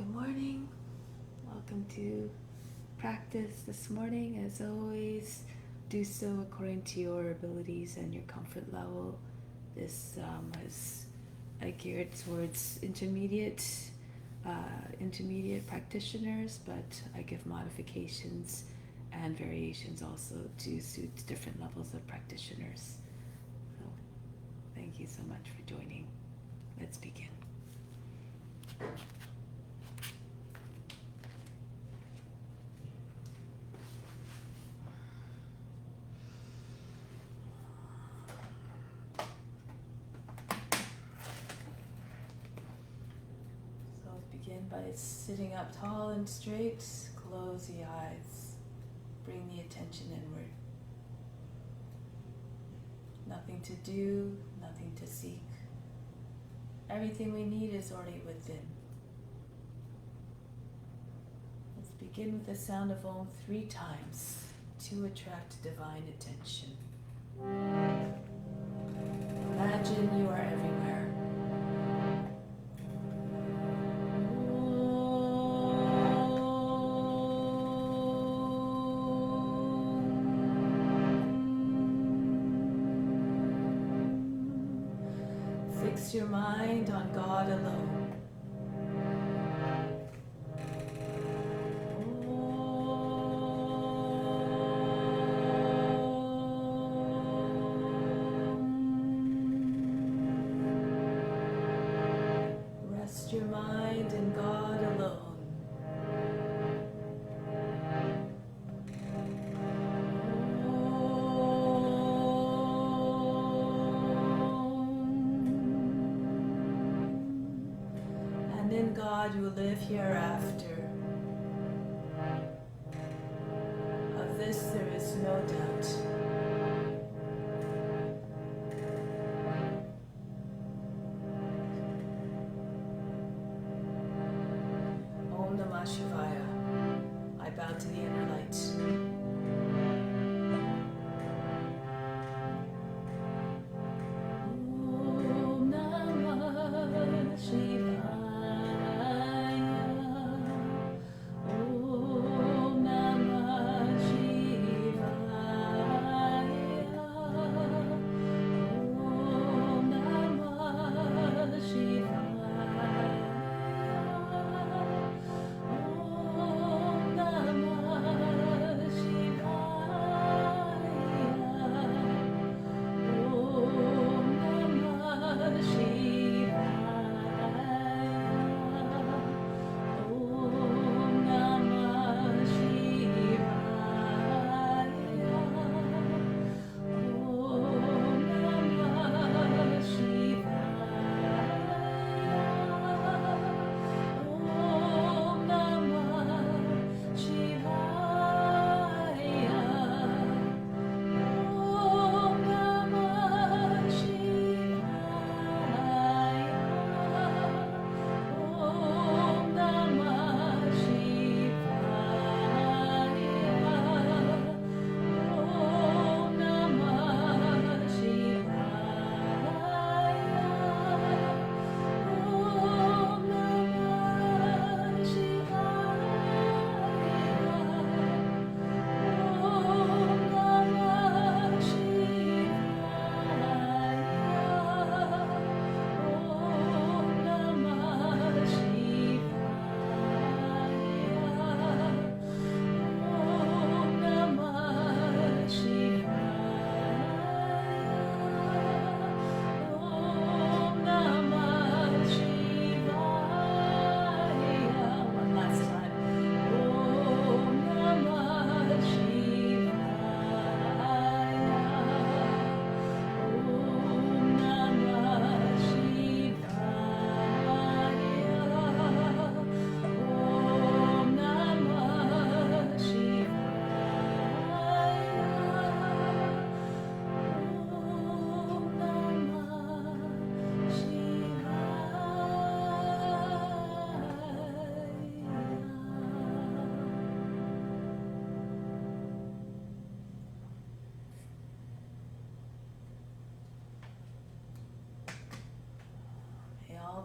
Good morning. Welcome to practice this morning. As always, do so according to your abilities and your comfort level. This is geared towards intermediate practitioners, but I give modifications and variations also to suit different levels of practitioners. So, thank you so much for joining. Let's begin. Begin by sitting up tall and straight. Close the eyes. Bring the attention inward. Nothing to do, nothing to seek. Everything we need is already within. Let's begin with the sound of Om 3 times to attract divine attention. Imagine you are everywhere. Fix your mind on God alone. Rest your mind in God alone. In God you will live hereafter. Of this there is no doubt. Om Namah Shivaya. I bow to the inner light. Om Namah Shivaya. Namah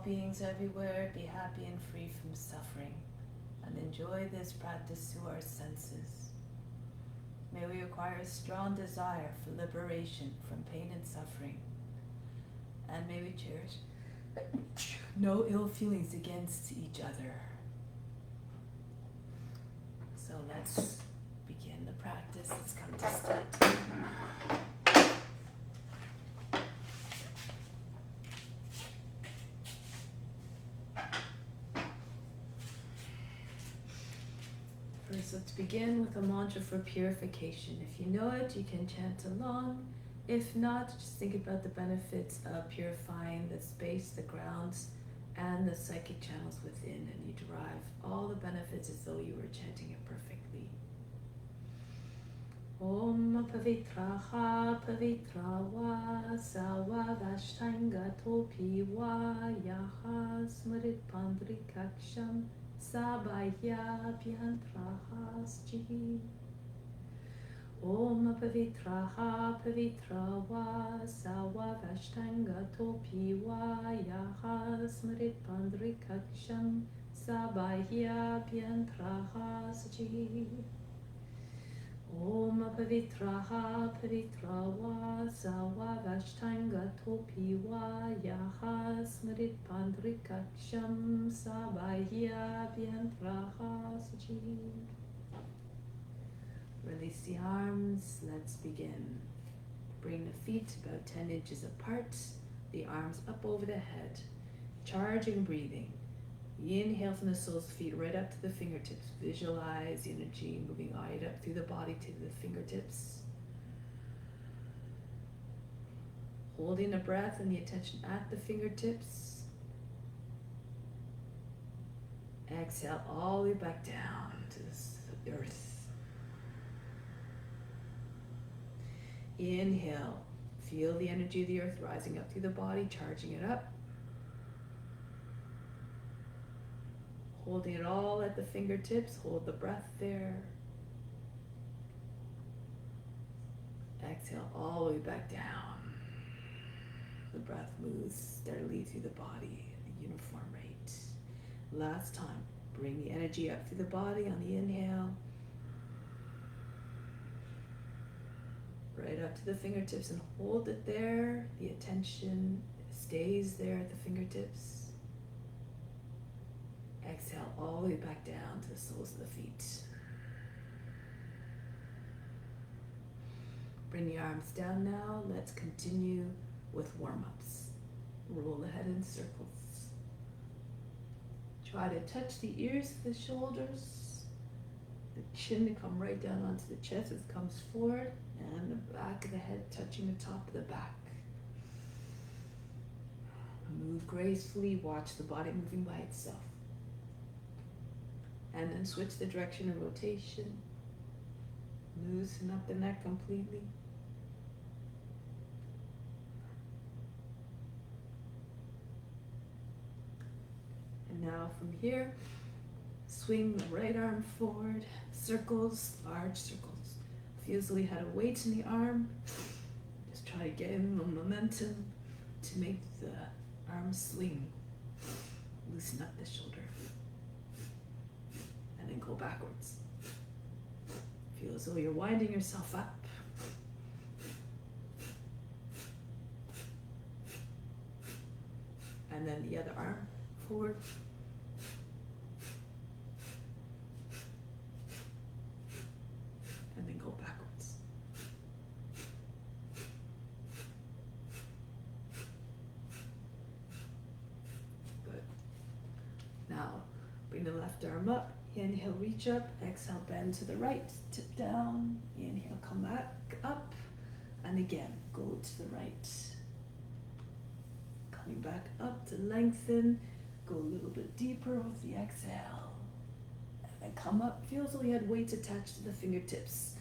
beings everywhere be happy and free from suffering, and enjoy this practice through our senses. May we acquire a strong desire for liberation from pain and suffering, and may we cherish no ill feelings against each other. So let's begin the practice. Let's come to stand. First, let's begin with a mantra for purification. If you know it, you can chant along. If not, just think about the benefits of purifying the space, the grounds, and the psychic channels within, and you derive all the benefits as though you were chanting it perfectly. Om pavitraha pavitra sawa vashtanga topi va yaha smrit pandrikaksham sabaya byantrahas jihi. Om pavitraha pavitra sawa vashtanga topi va yaha smrit pandrikaksham sabaya byantrahas jihi. Om pavitraha pavitra sawa vashtanga topi va yaha smrit pandrikaksham sabaya byantrahas jihi. Release the arms. Let's begin. Bring the feet about 10 inches apart, the arms up over the head. Charging breathing. Inhale from the soles of the feet right up to the fingertips. Visualize the energy moving right up through the body to the fingertips. Holding the breath and the attention at the fingertips. Exhale all the way back down to the earth. Inhale, feel the energy of the earth rising up through the body, charging it up. Holding it all at the fingertips, hold the breath there. Exhale all the way back down. The breath moves steadily through the body at a uniform rate. Last time, bring the energy up through the body on the inhale. Right up to the fingertips and hold it there. The attention stays there at the fingertips. Exhale all the way back down to the soles of the feet. Bring the arms down now. Let's continue with warm-ups. Roll the head in circles. Try to touch the ears to the shoulders. The chin to come right down onto the chest as it comes forward. And the back of the head touching the top of the back. Move gracefully. Watch the body moving by itself. And then switch the direction of rotation. Loosen up the neck completely. And now from here, swing the right arm forward. Circles, large circles. Feel as though you had a weight in the arm. Just try to get in the momentum to make the arm swing. Loosen up the shoulder. And then go backwards. Feel as though you're winding yourself up. And then the other arm forward. And then go backwards. Good. Now, bring the left arm up. Inhale, reach up. Exhale, bend to the right. Tip down. Inhale, come back up. And again, go to the right. Coming back up to lengthen. Go a little bit deeper with the exhale. And then come up. Feel as though you had weights attached to the fingertips.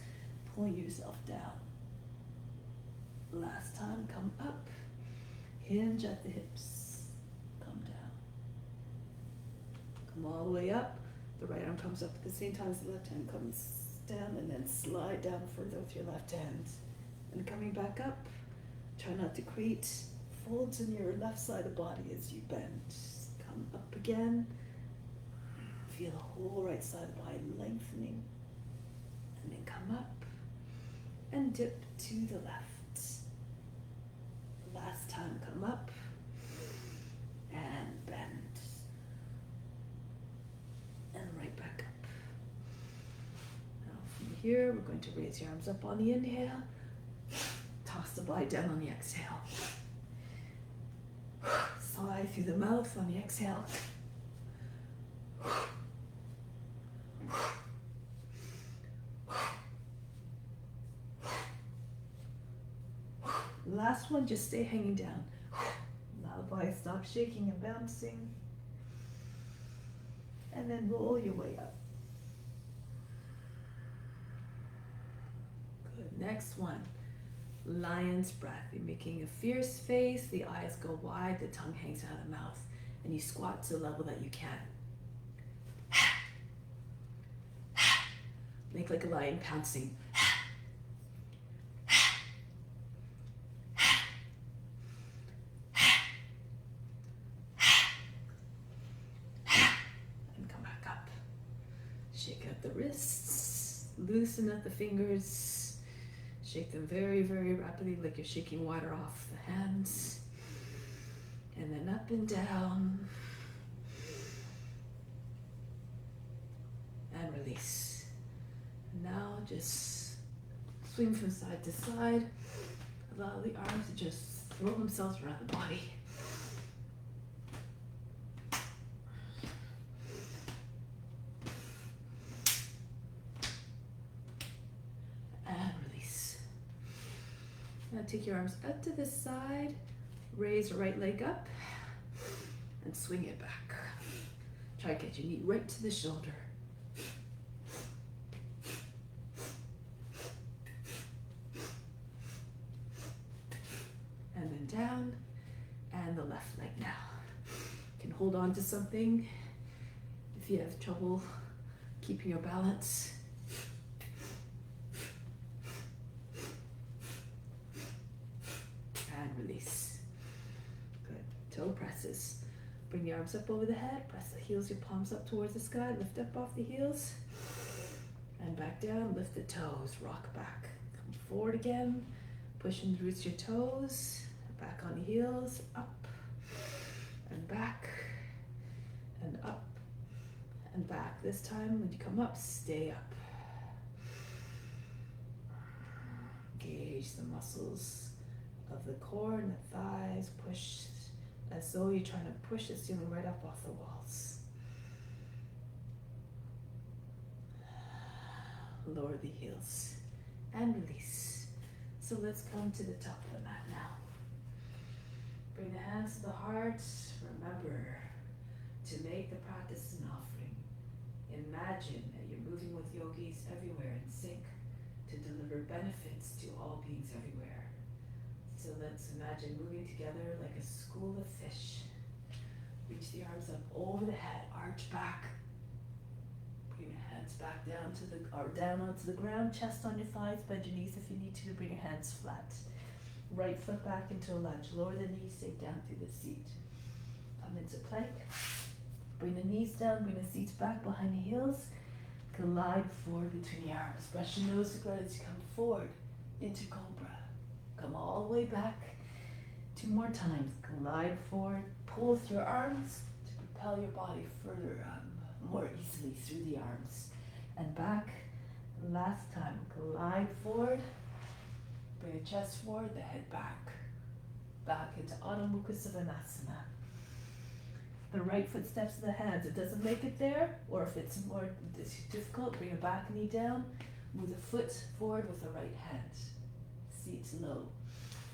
Pulling yourself down. Last time, come up. Hinge at the hips. Come down. Come all the way up. The right arm comes up at the same time as the left hand comes down, and then slide down further with your left hand. And coming back up, try not to create folds in your left side of the body as you bend. Come up again. Feel the whole right side of the body lengthening. And then come up and dip to the left. Last time, come up and bend. And right back up. Now from here, we're going to raise your arms up on the inhale. Toss the body down on the exhale. Sigh through the mouth on the exhale. Last one, just stay hanging down. Allow the body to stop shaking and bouncing. And then roll your way up. Good. Next one. Lion's breath. You're making a fierce face, the eyes go wide, the tongue hangs out of the mouth, and you squat to the level that you can. Make like a lion pouncing. And come back up. Shake out the wrists, loosen up the fingers. Shake them very, very rapidly, like you're shaking water off the hands. And then up and down. And release. Now just swing from side to side. Allow the arms to just throw themselves around the body. Now take your arms up to the side, raise your right leg up, and swing it back. Try to get your knee right to the shoulder. And then down, and the left leg now. You can hold on to something if you have trouble keeping your balance. Release. Good. Toe presses. Bring the arms up over the head. Press the heels, your palms up towards the sky. Lift up off the heels. And back down. Lift the toes. Rock back. Come forward again. Pushing the roots of your toes. Back on the heels. Up. And back. And up. And back. This time, when you come up, stay up. Engage the muscles of the core and the thighs. Push as though you're trying to push the ceiling right up off the walls. Lower the heels and release. So let's come to the top of the mat now. Bring the hands to the heart. Remember to make the practice an offering. Imagine that you're moving with yogis everywhere in sync to deliver benefits to all beings everywhere. So let's imagine moving together like a school of fish. Reach the arms up over the head, arch back. Bring your hands back down to the or down onto the ground, chest on your thighs, bend your knees if you need to, bring your hands flat. Right foot back into a lunge. Lower the knees, sink down through the seat. Come into plank. Bring the knees down, bring the seats back behind the heels. Glide forward between the arms. Brush your nose to ground as you come forward into cobra. Come all the way back. 2 more times. Glide forward. Pull with your arms to propel your body further, more easily through the arms. And back. Last time. Glide forward. Bring your chest forward, the head back. Back into Adho Mukha Svanasana. The right foot steps to the hands. It doesn't make it there, or if it's more difficult, bring your back knee down. Move the foot forward with the right hand. Seats low.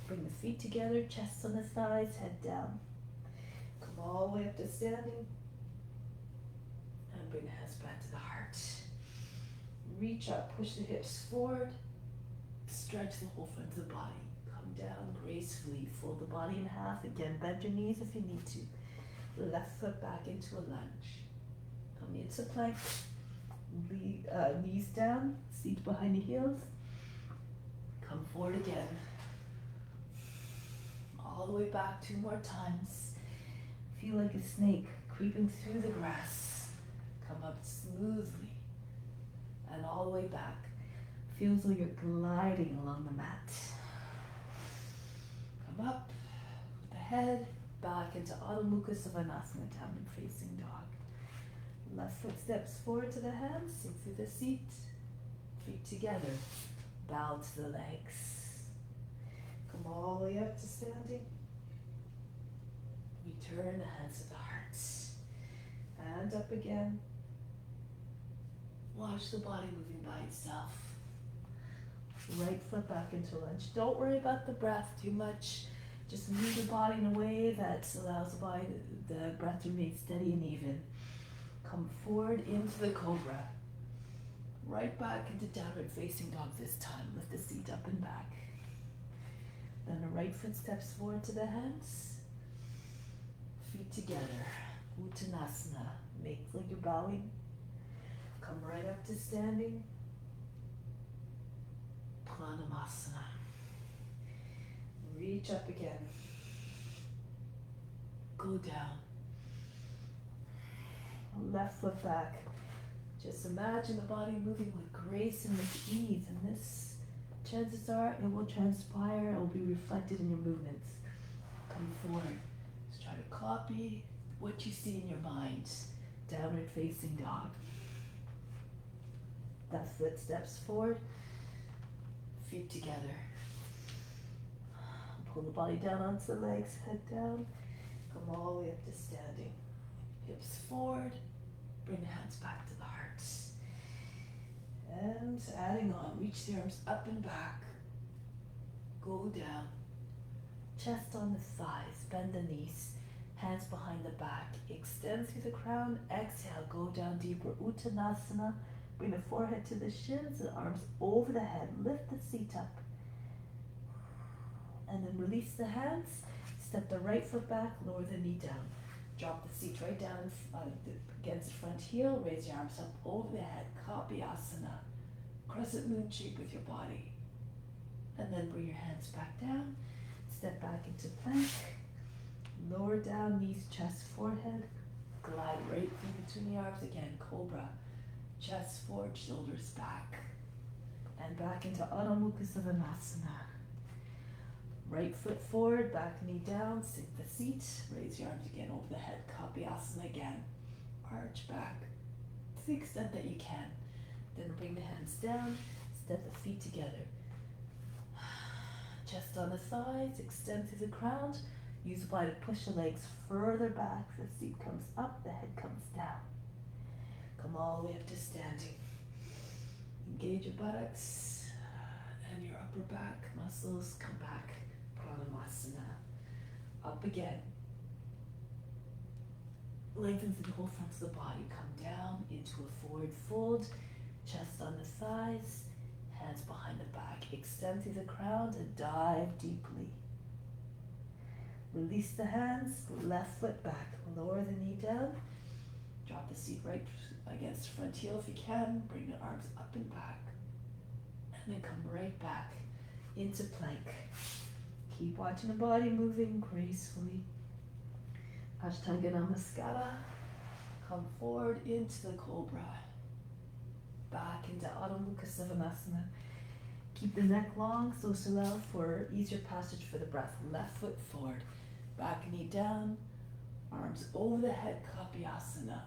Bring the feet together, chest on the thighs, head down. Come all the way up to standing. And bring the hands back to the heart. Reach up, push the hips forward. Stretch the whole front of the body. Come down gracefully. Fold the body in half. Again, bend your knees if you need to. Left foot back into a lunge. Come into plank. Knees down. Seat behind the heels. Come forward again. all the way back 2 more times. Feel like a snake creeping through the grass. Come up smoothly and all the way back. Feels like you're gliding along the mat. Come up with the head back into Adho Mukha Svanasana, downward facing dog. Left foot steps forward to the hands, sink through the seat, feet together, bow to the legs. Come all the way up to standing. Return the hands to the heart. And up again. Watch the body moving by itself. Right foot back into lunge. Don't worry about the breath too much. Just move the body in a way that allows the breath to remain steady and even. Come forward into the cobra. Right back into downward facing dog this time. Lift the seat up and back. Then the right foot steps forward to the hands. Feet together. Uttanasana. Make like you're bowing. Come right up to standing. Pranayama. Reach up again. Go down. Left foot back. Just imagine the body moving with grace and with ease. And this, chances are, it will transpire. It will be reflected in your movements. Come forward. Just try to copy what you see in your mind. Downward facing dog. Left foot steps forward. Feet together. Pull the body down onto the legs, head down. Come all the way up to standing. Hips forward. Bring the hands back to the heart. And adding on, reach the arms up and back. Go down. Chest on the thighs, bend the knees. Hands behind the back. Extend through the crown. Exhale, go down deeper. Uttanasana. Bring the forehead to the shins and arms over the head. Lift the seat up. And then release the hands. Step the right foot back, lower the knee down. Drop the seat right down against the front heel. Raise your arms up over the head. Kapiyasana. Crescent moon shape with your body. And then bring your hands back down. Step back into plank. Lower down, knees, chest, forehead. Glide right through between the arms again. Cobra. Chest forward, shoulders back. And back into Adho Mukha Svanasana. Right foot forward, back knee down, sink the seat, raise your arms again over the head, Kapiyasana again. Arch back to the extent that you can. Then bring the hands down, step the feet together. Chest on the thighs, extend through the crown. Use the body to push the legs further back, the seat comes up, the head comes down. Come all the way up to standing. Engage your buttocks and your upper back muscles, come back. Pranayama. Up again. Lengthen through the whole front of the body. Come down into a forward fold. Chest on the thighs. Hands behind the back. Extend through the crown and dive deeply. Release the hands. Left foot back. Lower the knee down. Drop the seat right against the front heel if you can. Bring the arms up and back. And then come right back into plank. Keep watching the body moving gracefully. Ashtanga Namaskara. Come forward into the cobra. Back into Adho Mukha Svanasana. Keep the neck long so to allow for easier passage for the breath. Left foot forward. Back knee down. Arms over the head, Kapiyasana.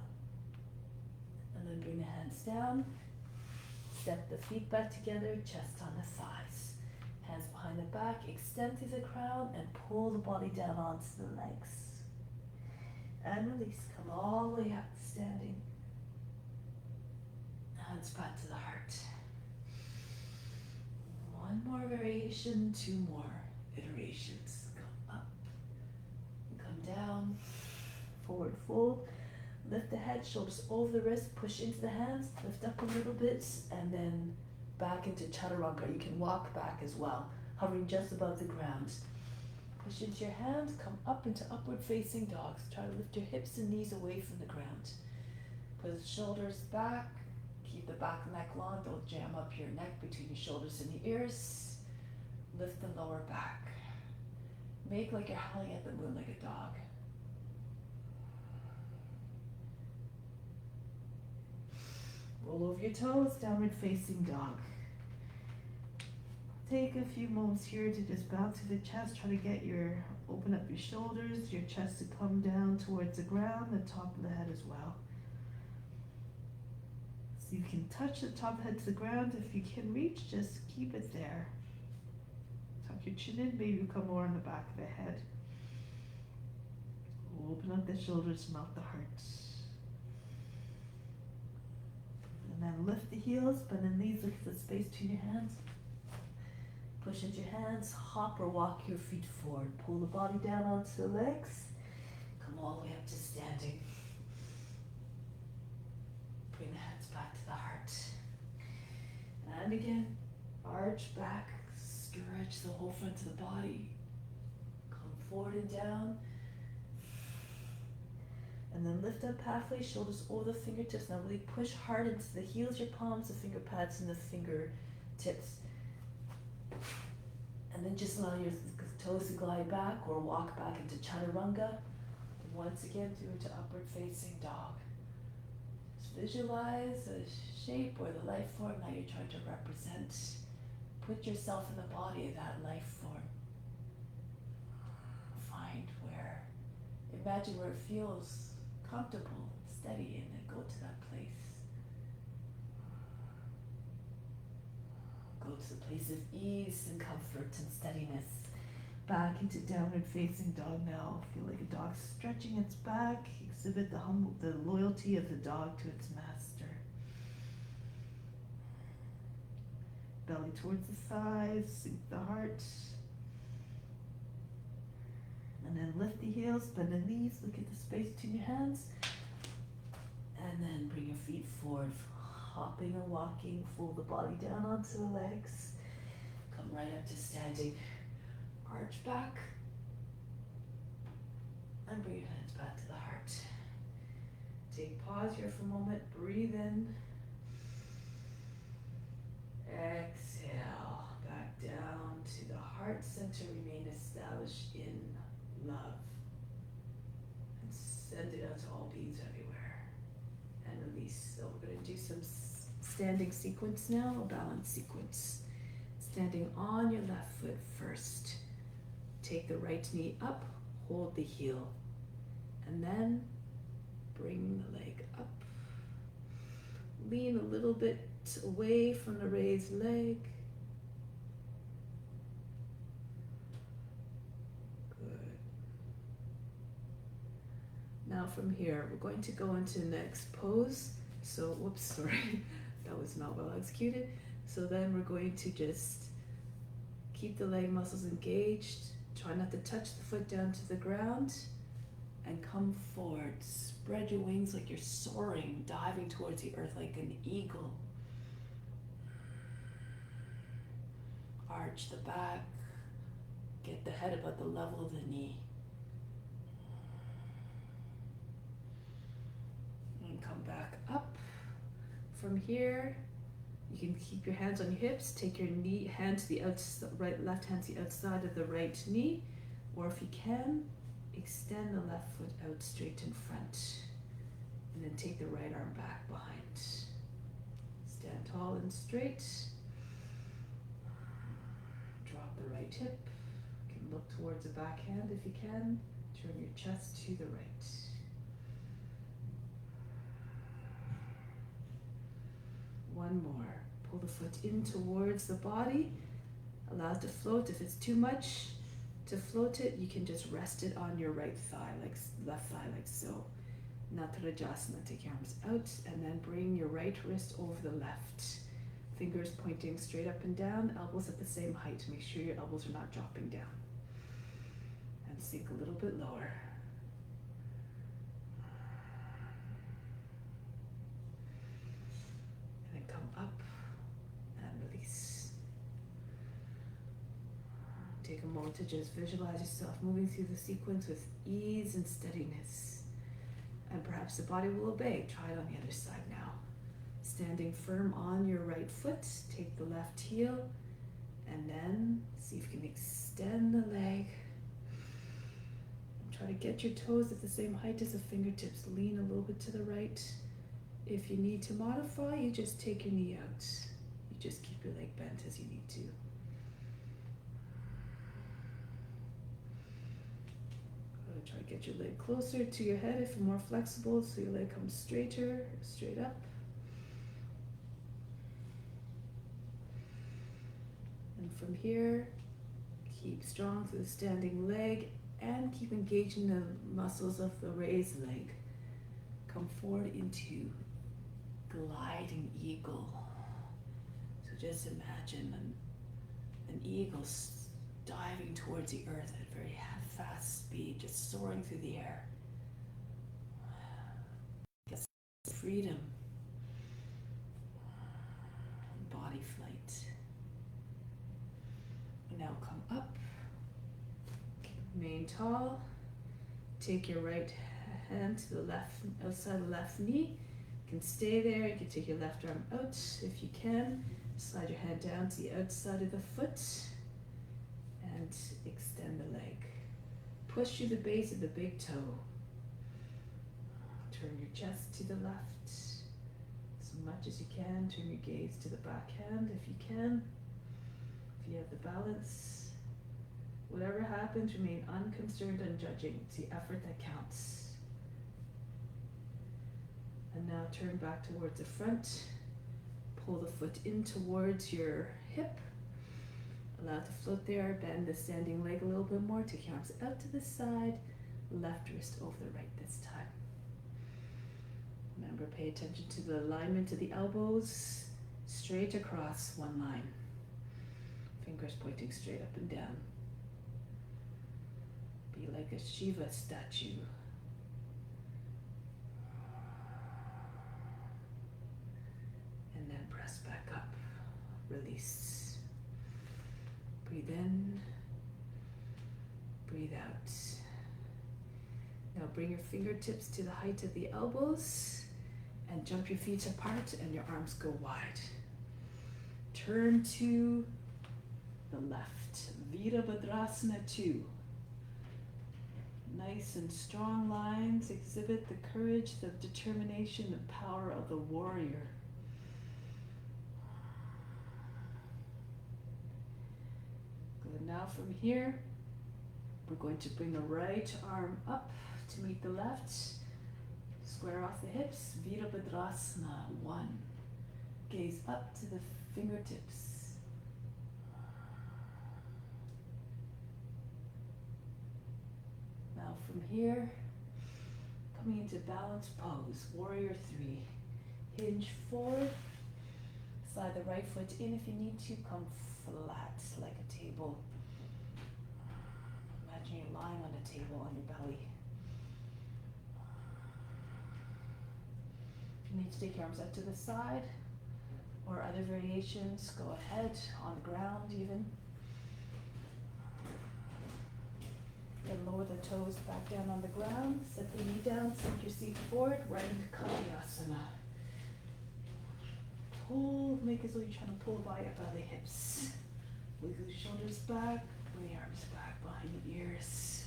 And then bring the hands down. Step the feet back together, chest on the thighs. Hands behind the back, extend through the crown and pull the body down onto the legs. And release, come all the way up, standing. Hands back to the heart. One more variation, 2 more iterations. Come up, come down, forward fold. Lift the head, shoulders over the wrist, push into the hands, lift up a little bit, and then back into Chaturanga. You can walk back as well, hovering just above the ground. Push into your hands, come up into upward facing dogs. Try to lift your hips and knees away from the ground. Put the shoulders back, keep the back neck long, don't jam up your neck between your shoulders and your ears. Lift the lower back. Make like you're howling at the moon like a dog. Roll over your toes, downward facing dog. Take a few moments here to just bounce to the chest. Try to open up your shoulders, your chest to come down towards the ground, the top of the head as well. So you can touch the top of the head to the ground. If you can reach, just keep it there. Tuck your chin in, maybe come more on the back of the head. Open up the shoulders, melt the heart. And then lift the heels, bend the knees, look at the space between your hands. Push into your hands, hop or walk your feet forward. Pull the body down onto the legs. Come all the way up to standing. Bring the hands back to the heart. And again, arch back, stretch the whole front of the body. Come forward and down. And then lift up halfway, shoulders over the fingertips. Now really push hard into the heels, your palms, the finger pads, and the fingertips. And then just allow your toes to glide back or walk back into chaturanga. Once again, through to upward facing dog. Just visualize the shape or the life form that you're trying to represent. Put yourself in the body of that life form. Imagine where it feels comfortable, steady, and then go to that place. Go to the place of ease and comfort and steadiness. Back into downward facing dog now. Feel like a dog stretching its back. Exhibit the loyalty of the dog to its master. Belly towards the thighs, sink the heart. And then lift the heels, bend the knees, look at the space between your hands. And then bring your feet forward, hopping or walking, fold the body down onto the legs. Come right up to standing. Arch back. And bring your hands back to the heart. Take pause here for a moment, breathe in. Exhale, back down to the heart center, remain established in love. And send it out to all beings everywhere. And release. So we're going to do some standing sequence now, a balance sequence. Standing on your left foot first. Take the right knee up, hold the heel. And then bring the leg up. Lean a little bit away from the raised leg. Good. Now from here, we're going to go into the next pose. So, whoops, sorry, that was not well executed. So then we're going to just keep the leg muscles engaged. Try not to touch the foot down to the ground. And come forward. Spread your wings like you're soaring, diving towards the earth like an eagle. Arch the back. Get the head about the level of the knee. And come back up. From here, you can keep your hands on your hips. Take your hand to the left hand to the outside of the right knee. Or if you can, extend the left foot out straight in front. And then take the right arm back behind. Stand tall and straight. Drop the right hip. You can look towards the back hand if you can. Turn your chest to the right. One more. Pull the foot in towards the body. Allow it to float. If it's too much to float it, you can just rest it on your right thigh, like left thigh, like so. Natarajasana. Take your arms out and then bring your right wrist over the left. Fingers pointing straight up and down, elbows at the same height. Make sure your elbows are not dropping down. And sink a little bit lower. And then come up and release. Take a moment to just visualize yourself moving through the sequence with ease and steadiness. And perhaps the body will obey. Try it on the other side now. Standing firm on your right foot, take the left heel, and then see if you can extend the leg. Try to get your toes at the same height as the fingertips. Lean a little bit to the right. If you need to modify, you just take your knee out. You just keep your leg bent as you need to. Try to get your leg closer to your head if you're more flexible, so your leg comes straighter, straight up. And from here, keep strong through the standing leg and keep engaging the muscles of the raised leg. Come forward into gliding eagle. So just imagine an eagle diving towards the earth at very fast speed, just soaring through the air. Gets freedom, body flight. Now come up, remain tall. Take your right hand to the left, outside the left knee. You can stay there. You can take your left arm out if you can. Slide your hand down to the outside of the foot and extend the leg. Push through the base of the big toe. Turn your chest to the left as much as you can. Turn your gaze to the back hand if you can. If you have the balance. Whatever happens, remain unconcerned and judging. It's the effort that counts. And now turn back towards the front. Pull the foot in towards your hip. Allow it to float there. Bend the standing leg a little bit more. Take your arms out to the side. Left wrist over the right this time. Remember, pay attention to the alignment of the elbows. Straight across one line. Fingers pointing straight up and down. Be like a Shiva statue. And then press back up. Release. Breathe in. Breathe out. Now bring your fingertips to the height of the elbows and jump your feet apart and your arms go wide. Turn to the left. Virabhadrasana 2. Nice and strong lines exhibit the courage, the determination, the power of the warrior. Good. Now from here, we're going to bring the right arm up to meet the left. Square off the hips. Virabhadrasana 1. Gaze up to the fingertips. Now from here, coming into balance pose, warrior 3. Hinge forward, slide the right foot in if you need to, come flat like a table. Imagine you're lying on a table on your belly. If you need to take your arms out to the side, or other variations, go ahead, on the ground even. Then lower the toes back down on the ground, set the knee down, sink your seat forward, right into Kalyasana. Pull, make as though you're trying to pull by up out of the hips. Wiggle your shoulders back, bring your arms back behind your ears.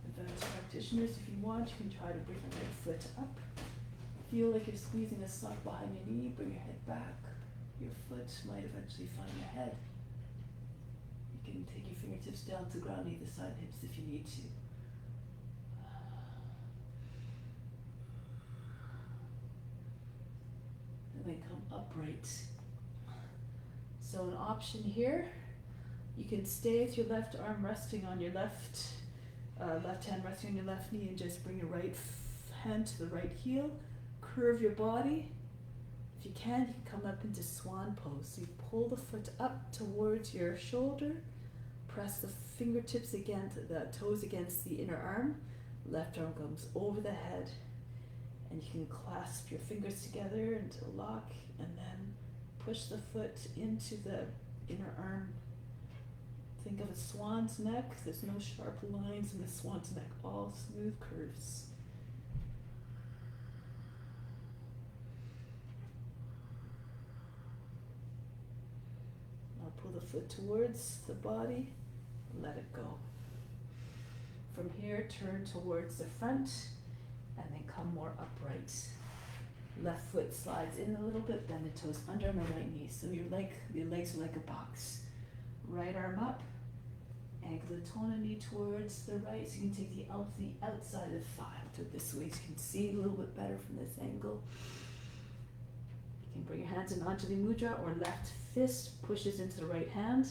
Advanced practitioners, if you want, you can try to bring the right foot up. Feel like you're squeezing a sock behind your knee, bring your head back. Your foot might eventually find your head. You can take your fingertips down to the ground either side hips if you need to. And then come upright. So an option here, you can stay with your left arm resting on your left hand resting on your left knee and just bring your right hand to the right heel. Curve your body. If you can come up into Swan Pose. So you pull the foot up towards your shoulder, press the fingertips against the toes against the inner arm. Left arm comes over the head, and you can clasp your fingers together into a lock, and then push the foot into the inner arm. Think of a swan's neck. There's no sharp lines in the swan's neck, all smooth curves. Now pull the foot towards the body let it go. From here, turn towards the front and then come more upright. Left foot slides in a little bit, bend the toes under my right knee. So your legs are like a box. Right arm up, angle the toner knee towards the right, so you can take the outside of the thigh to this way so you can see a little bit better from this angle. You can bring your hands in Anjali Mudra, or left fist pushes into the right hand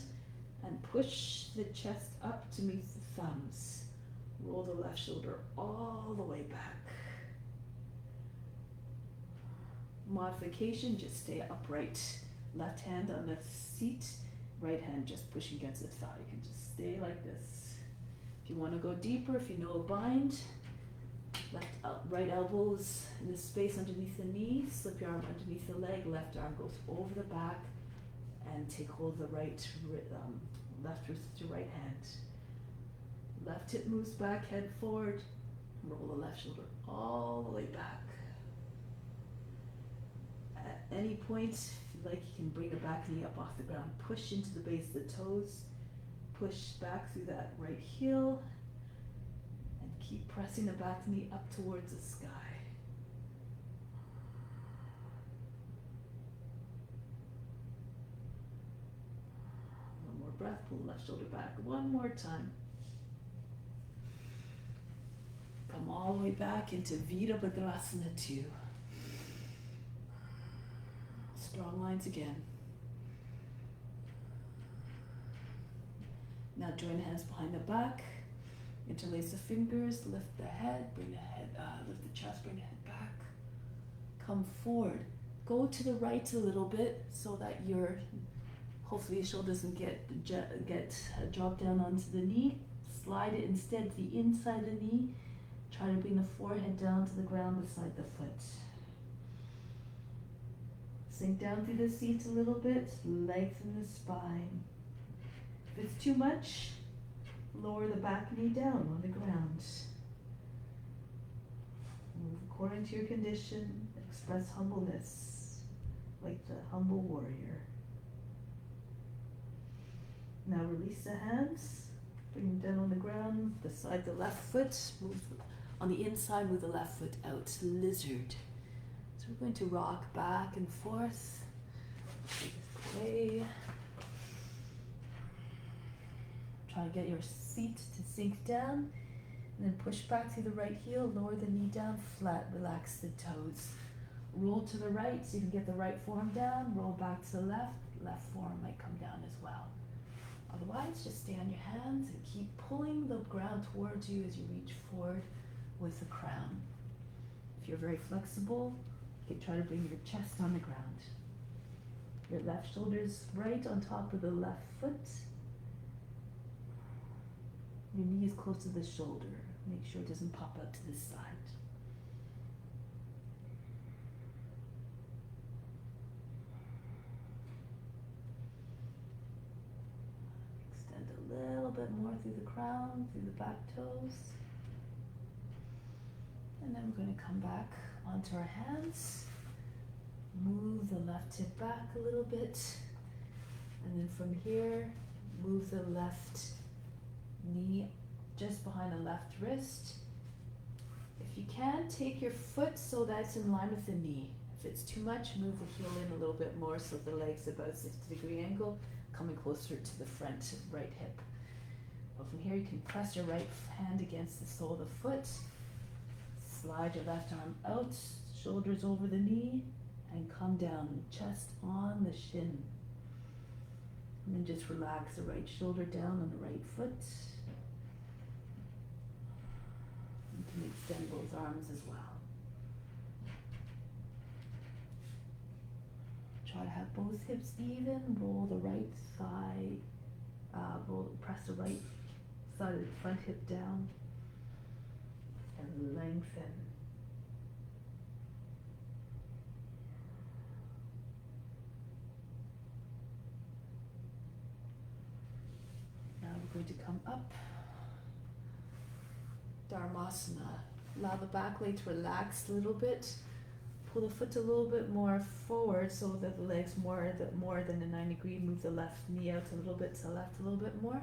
and push the chest up to meet the thumbs. Roll the left shoulder all the way back. Modification, just stay upright. Left hand on the seat, right hand just pushing against the thigh. You can just stay like this. If you want to go deeper, if you know a bind, right elbows in the space underneath the knee, slip your arm underneath the leg, left arm goes over the back, and take hold of the left wrist with your right hand. Left hip moves back, head forward, roll the left shoulder all the way back. At any point, if you like, you can bring the back knee up off the ground, push into the base of the toes, push back through that right heel, and keep pressing the back knee up towards the sky. One more breath, pull the left shoulder back one more time. Come all the way back into Virabhadrasana 2. Strong lines again. Now join the hands behind the back, interlace the fingers, lift the head, lift the chest, bring the head back. Come forward. Go to the right a little bit so that hopefully your shoulder doesn't get drop down onto the knee. Slide it instead to the inside of the knee. Try to bring the forehead down to the ground beside the foot. Sink down through the seat a little bit, lengthen the spine. If it's too much, lower the back knee down on the ground. Move according to your condition, express humbleness, like the humble warrior. Now release the hands, bring them down on the ground, beside the left foot, move on the inside, move the left foot out, lizard. So we're going to rock back and forth. Away. Try to get your seat to sink down, and then push back through the right heel, lower the knee down flat, relax the toes. Roll to the right so you can get the right forearm down, roll back to the left forearm might come down as well. Otherwise, just stay on your hands and keep pulling the ground towards you as you reach forward with the crown. If you're very flexible, you can try to bring your chest on the ground. Your left shoulder's right on top of the left foot. Your knee is close to the shoulder. Make sure it doesn't pop out to the side. Extend a little bit more through the crown, through the back toes. And then we're going to come back onto our hands. Move the left hip back a little bit. And then from here, move the left knee just behind the left wrist. If you can, take your foot so that's in line with the knee. If it's too much, move the heel in a little bit more so the leg's about a 60-degree angle, coming closer to the front right hip. But from here, you can press your right hand against the sole of the foot. Slide your left arm out, shoulders over the knee, and come down, chest on the shin. And then just relax the right shoulder down on the right foot. You can extend both arms as well. Try to have both hips even, roll the right thigh, press the right side of the front hip down, and lengthen. Now we're going to come up. Dharmasana. Allow the back leg to relax a little bit. Pull the foot a little bit more forward so that the legs more than a 90 degree. Move the left knee out a little bit to the left a little bit more.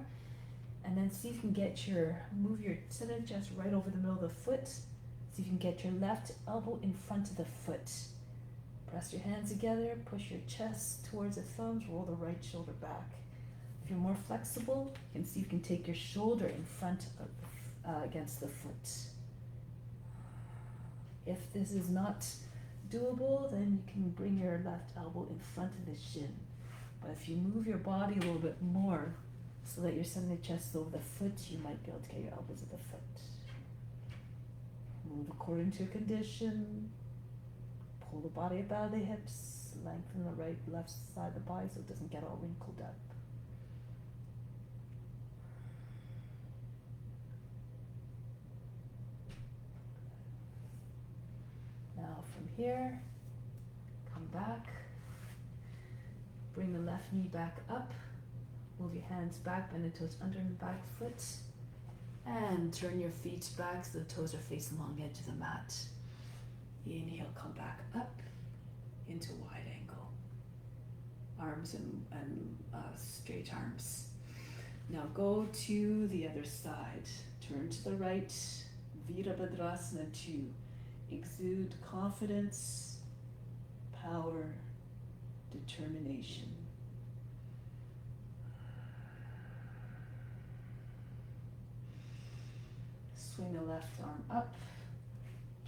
And then see if you can move your center chest right over the middle of the foot. See if you can get your left elbow in front of the foot. Press your hands together, push your chest towards the thumbs, roll the right shoulder back. If you're more flexible, you can see if you can take your shoulder in front of, against the foot. If this is not doable, then you can bring your left elbow in front of the shin. But if you move your body a little bit more so that you're sending the chest over the foot, you might be able to get your elbows at the foot. Move according to your condition. Pull the body up out of the hips, lengthen the right, left side of the body so it doesn't get all wrinkled up. Now from here, come back, bring the left knee back up, move your hands back, bend the toes under the back foot, and turn your feet back so the toes are facing along the edge of the mat. Inhale, come back up into wide angle. Arms and straight arms. Now go to the other side. Turn to the right, Virabhadrasana 2. Exude confidence, power, determination. Swing the left arm up.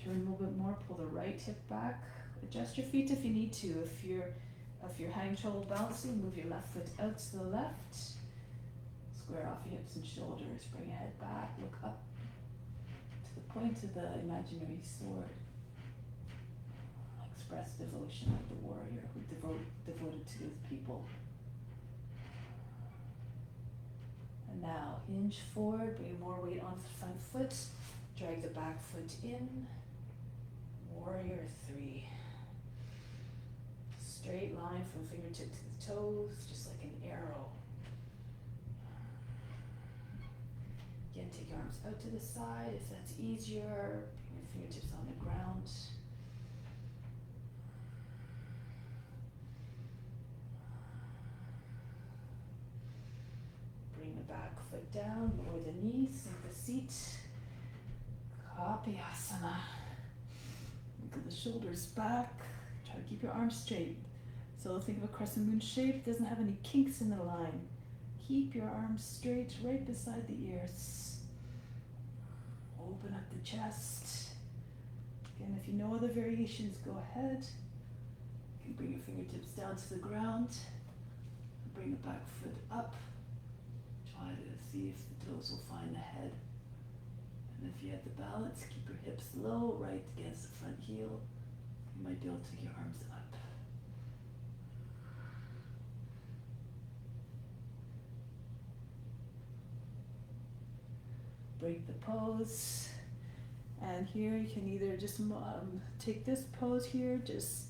Turn a little bit more, pull the right hip back. Adjust your feet if you need to. If you're having trouble balancing, move your left foot out to the left. Square off your hips and shoulders. Bring your head back, look up to the point of the imaginary sword. Express devotion like the warrior who devoted to his people. And now hinge forward, bring more weight onto the front foot. Drag the back foot in. Warrior 3. Straight line from fingertip to the toes, just like an arrow. Again, take your arms out to the side if that's easier. Bring your fingertips on the ground. Bring the back foot down, lower the knees, sink the seat. Kapiyasana. Look at the shoulders back. Try to keep your arms straight. So think of a crescent moon shape. Doesn't have any kinks in the line. Keep your arms straight right beside the ears. Open up the chest. Again, if you know other variations, go ahead. You can bring your fingertips down to the ground. Bring the back foot up. Try to see if the toes will find the head. And if you have the balance, keep your hips low, right against the front heel. You might be able to take your arms up. Break the pose. And here you can either just take this pose here, just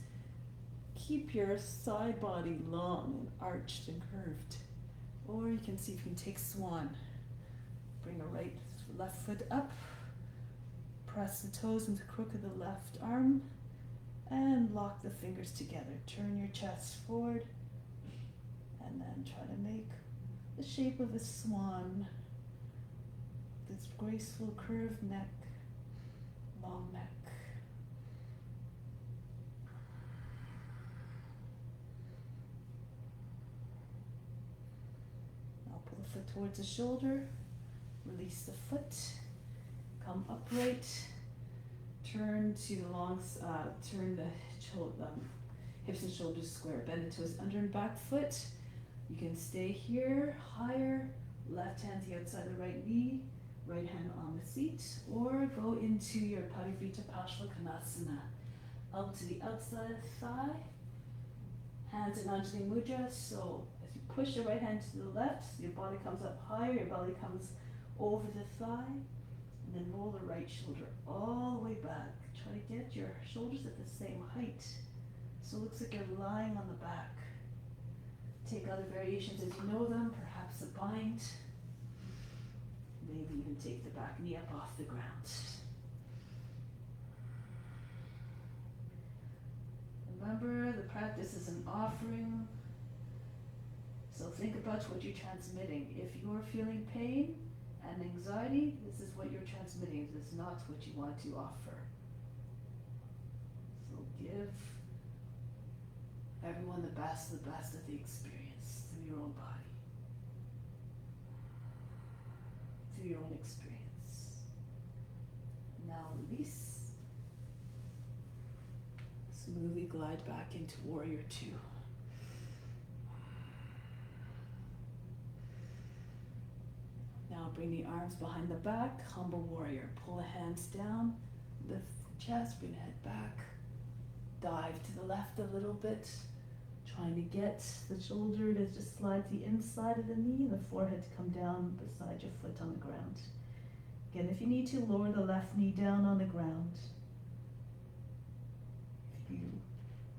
keep your side body long and arched and curved. Or you can see if you can take swan. Bring a left foot up. Press the toes into the crook of the left arm. And lock the fingers together. Turn your chest forward. And then try to make the shape of a swan. This graceful curved neck, long neck. Now pull the foot towards the shoulder, release the foot, come upright, turn to the turn the hips and shoulders square, bend the toes under and back foot. You can stay here, higher, left hand to the outside of the right knee, right hand on the seat, or go into your Pashimo Tanasana. Up to the outside of the thigh, hands in Anjali Mudra. So as you push your right hand to the left, your body comes up higher, your belly comes over the thigh, and then roll the right shoulder all the way back. Try to get your shoulders at the same height, so it looks like you're lying on the back. Take other variations as you know them, perhaps a bind. Maybe even take the back knee up off the ground. Remember, the practice is an offering. So think about what you're transmitting. If you're feeling pain and anxiety, this is what you're transmitting. This is not what you want to offer. So give everyone the best of the experience through your own body, through your own experience. Now release. Smoothly glide back into Warrior Two. Now bring the arms behind the back, humble warrior. Pull the hands down, lift the chest, bring the head back. Dive to the left a little bit, trying to get the shoulder to just slide to the inside of the knee and the forehead to come down beside your foot on the ground. Again, if you need to, lower the left knee down on the ground. If you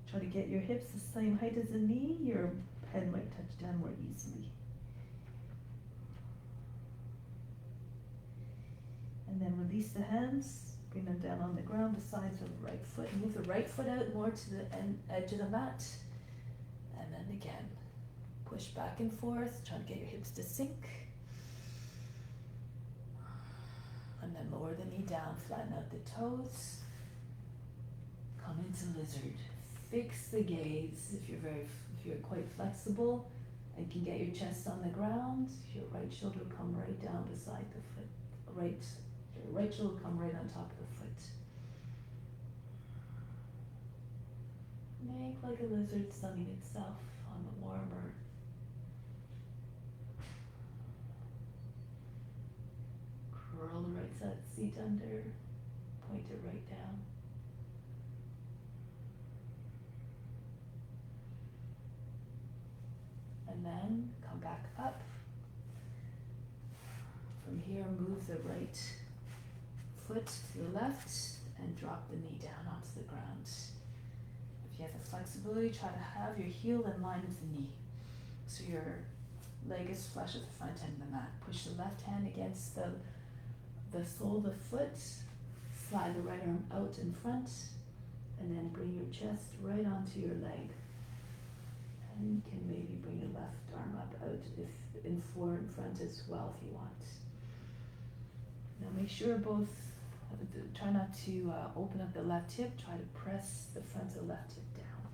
try to get your hips the same height as the knee, your head might touch down more easily. And then release the hands, bring them down on the ground beside the right foot. Move the right foot out more to the edge of the mat. And then again, push back and forth, try to get your hips to sink. And then lower the knee down, flatten out the toes. Come into lizard. Fix the gaze if you're quite flexible and can get your chest on the ground. Your right shoulder will come right down beside the foot. Your right shoulder will come right on top of the foot. Make like a lizard sunning itself on the warmer. Curl the right side of the seat under, point it right down. And then come back up. From here, move the right foot to the left and drop the knee down onto the ground. If you have the flexibility, try to have your heel in line with the knee. So your leg is flush with the front end of the mat. Push the left hand against the sole of the foot. Slide the right arm out in front. And then bring your chest right onto your leg. And you can maybe bring your left arm up out if in front as well if you want. Now make sure try not to open up the left hip, try to press the front of the left hip down.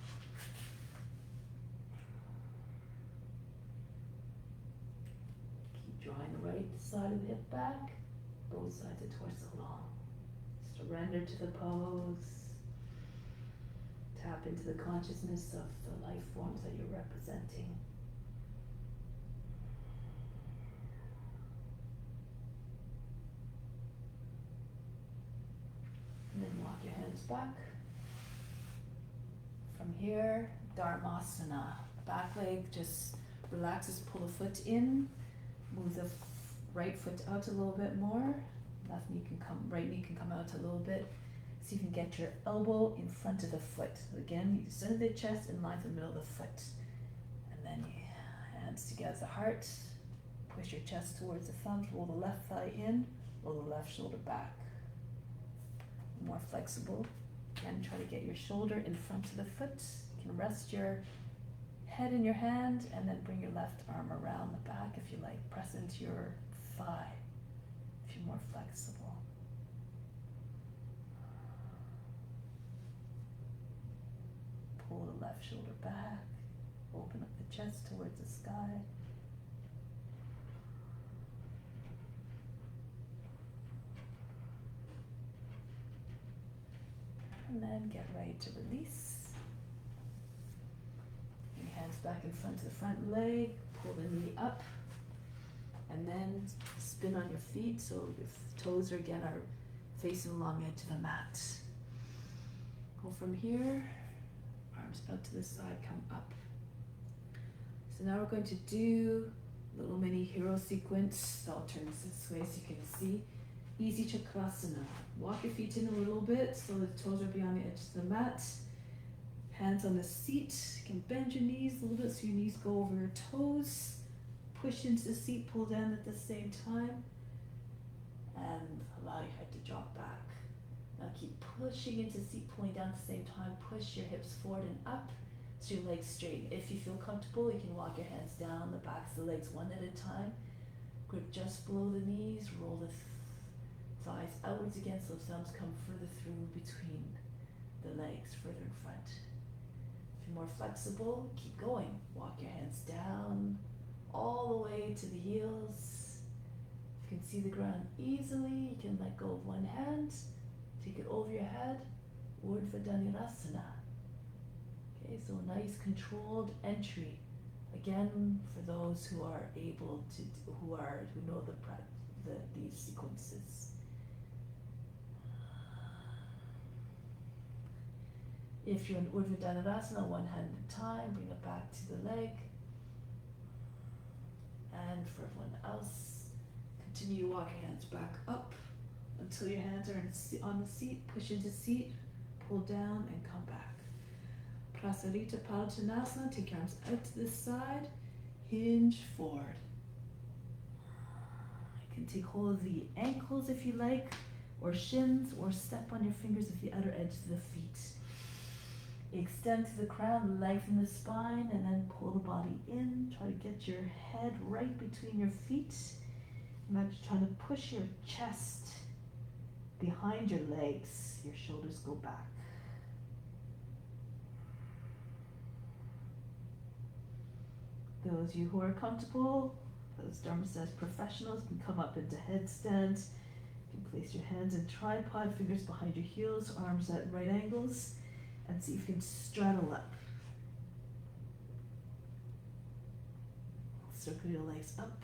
Keep drawing the right side of the hip back, both sides of torso long. Surrender to the pose. Tap into the consciousness of the life forms that you're representing. And then walk your hands back. From here, Dharmasana. Back leg just relaxes, pull the foot in. Move the right foot out a little bit more. Right knee can come out a little bit. So you can get your elbow in front of the foot. So again, you center the chest in line with the middle of the foot. And then hands together the heart. Push your chest towards the thumbs, roll the left thigh in, roll the left shoulder back. More flexible. Again, try to get your shoulder in front of the foot. You can rest your head in your hand and then bring your left arm around the back if you like. Press into your thigh if you're more flexible. Pull the left shoulder back. Open up the chest towards the sky. And then get ready to release. Your hands back in front of the front leg, pull the knee up, and then spin on your feet so your toes are facing along the edge of the mat. Go from here, arms out to the side, come up. So now we're going to do a little mini hero sequence. I'll turn this way so you can see. Easy Sukhasana. Walk your feet in a little bit so the toes are beyond the edge of the mat. Hands on the seat. You can bend your knees a little bit so your knees go over your toes. Push into the seat, pull down at the same time. And allow your head to drop back. Now keep pushing into the seat, pulling down at the same time. Push your hips forward and up. So your legs straight. If you feel comfortable, you can walk your hands down the backs of the legs one at a time. Grip just below the knees, roll the thighs outwards again so thumbs come further through between the legs, further in front. If you're more flexible, keep going. Walk your hands down all the way to the heels. If you can see the ground easily, you can let go of one hand, take it over your head, Urdhva Dhanurasana. Okay, so a nice controlled entry. Again, for those who are able to, who know these sequences. If you're in Urdhva Dhanurasana, one hand at a time, bring it back to the leg. And for everyone else, continue walking hands back up until your hands are on the seat. Push into seat, pull down, and come back. Prasarita Patanasana, take your arms out to the side, hinge forward. You can take hold of the ankles if you like, or shins, or step on your fingers with the outer edge of the feet. Extend to the crown, lengthen the spine, and then pull the body in. Try to get your head right between your feet. Imagine trying to push your chest behind your legs. Your shoulders go back. Those of you who are comfortable, those Dharmasana professionals, can come up into headstands. You can place your hands in tripod, fingers behind your heels, arms at right angles, and see if you can straddle up. Circle your legs up.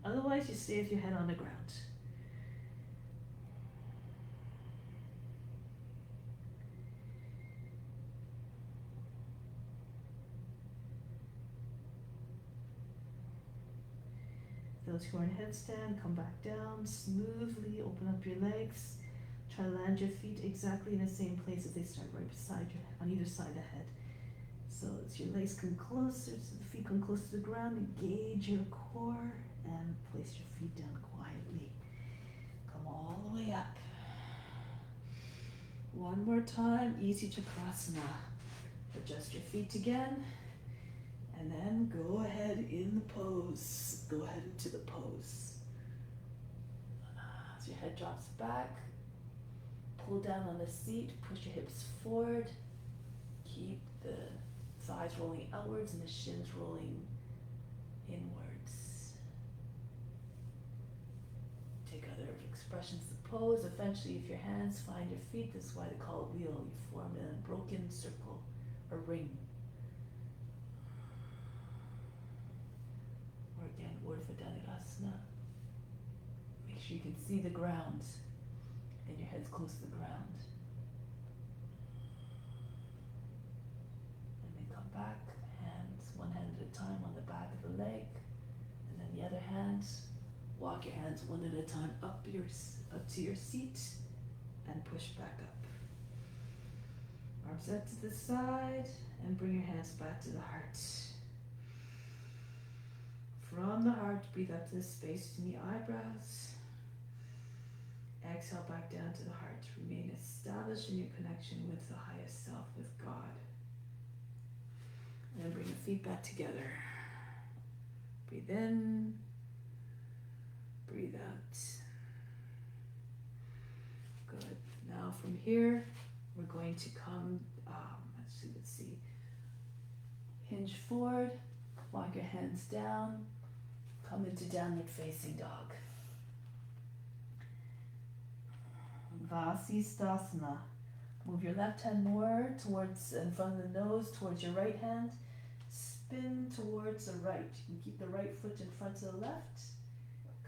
Otherwise, you stay with your head on the ground. Those who are in headstand, come back down, smoothly open up your legs. Try to land your feet exactly in the same place as they start, right beside you, on either side of the head. So as your legs come closer, so the feet come closer to the ground, engage your core and place your feet down quietly. Come all the way up. One more time, easy Chakrasana. Adjust your feet again. And then go ahead in the pose. Go ahead into the pose. As your head drops back, pull down on the seat, push your hips forward. Keep the thighs rolling outwards and the shins rolling inwards. Take other expressions of pose. Eventually, if your hands find your feet, this is why they call it wheel. You form an unbroken circle or ring. Or again, Urdhva Dhanurasana. Make sure you can see the ground and your head's close to the ground. And then come back, hands one hand at a time on the back of the leg, and then the other hand, walk your hands one at a time up to your seat and push back up. Arms out to the side and bring your hands back to the heart. From the heart, breathe up to the space between the eyebrows. Exhale back down to the heart. Remain established in your connection with the highest self, with God. And then bring the feet back together. Breathe in. Breathe out. Good. Now from here, we're going to come, let's see. Hinge forward. Walk your hands down. Come into downward facing dog. Vasisthasana. Move your left hand more towards in front of the nose, towards your right hand. Spin towards the right. You can keep the right foot in front of the left.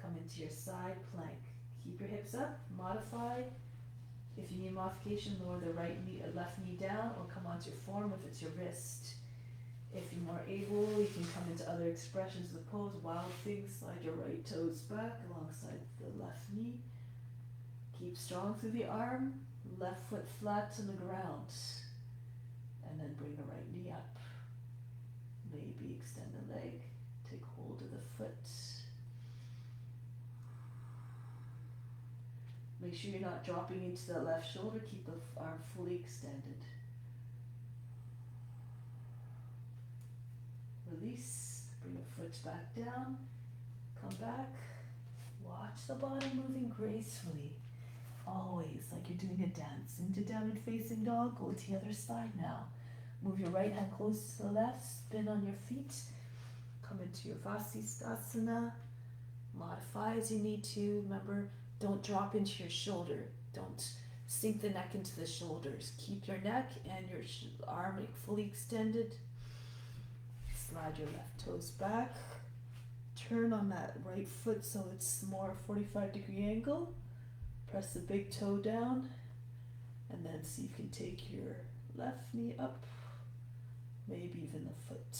Come into your side plank. Keep your hips up. Modify. If you need modification, lower the left knee down, or come onto your forearm if it's your wrist. If you're more able, you can come into other expressions of the pose. Wild thing, slide your right toes back alongside the left knee. Keep strong through the arm, left foot flat to the ground. And then bring the right knee up. Maybe extend the leg, take hold of the foot. Make sure you're not dropping into the left shoulder, keep the arm fully extended. release. Bring the foot back down. Come back. Watch the body moving gracefully. Always like you're doing a dance. Into downward facing dog. Go to the other side now. Move your right hand close to the left. Spin on your feet. Come into your Sukhasana. Modify as you need to. Remember, don't drop into your shoulder. Don't sink the neck into the shoulders. Keep your neck and your arm fully extended. Slide your left toes back. Turn on that right foot so it's more 45-degree angle. Press the big toe down. And then see if you can take your left knee up. Maybe even the foot.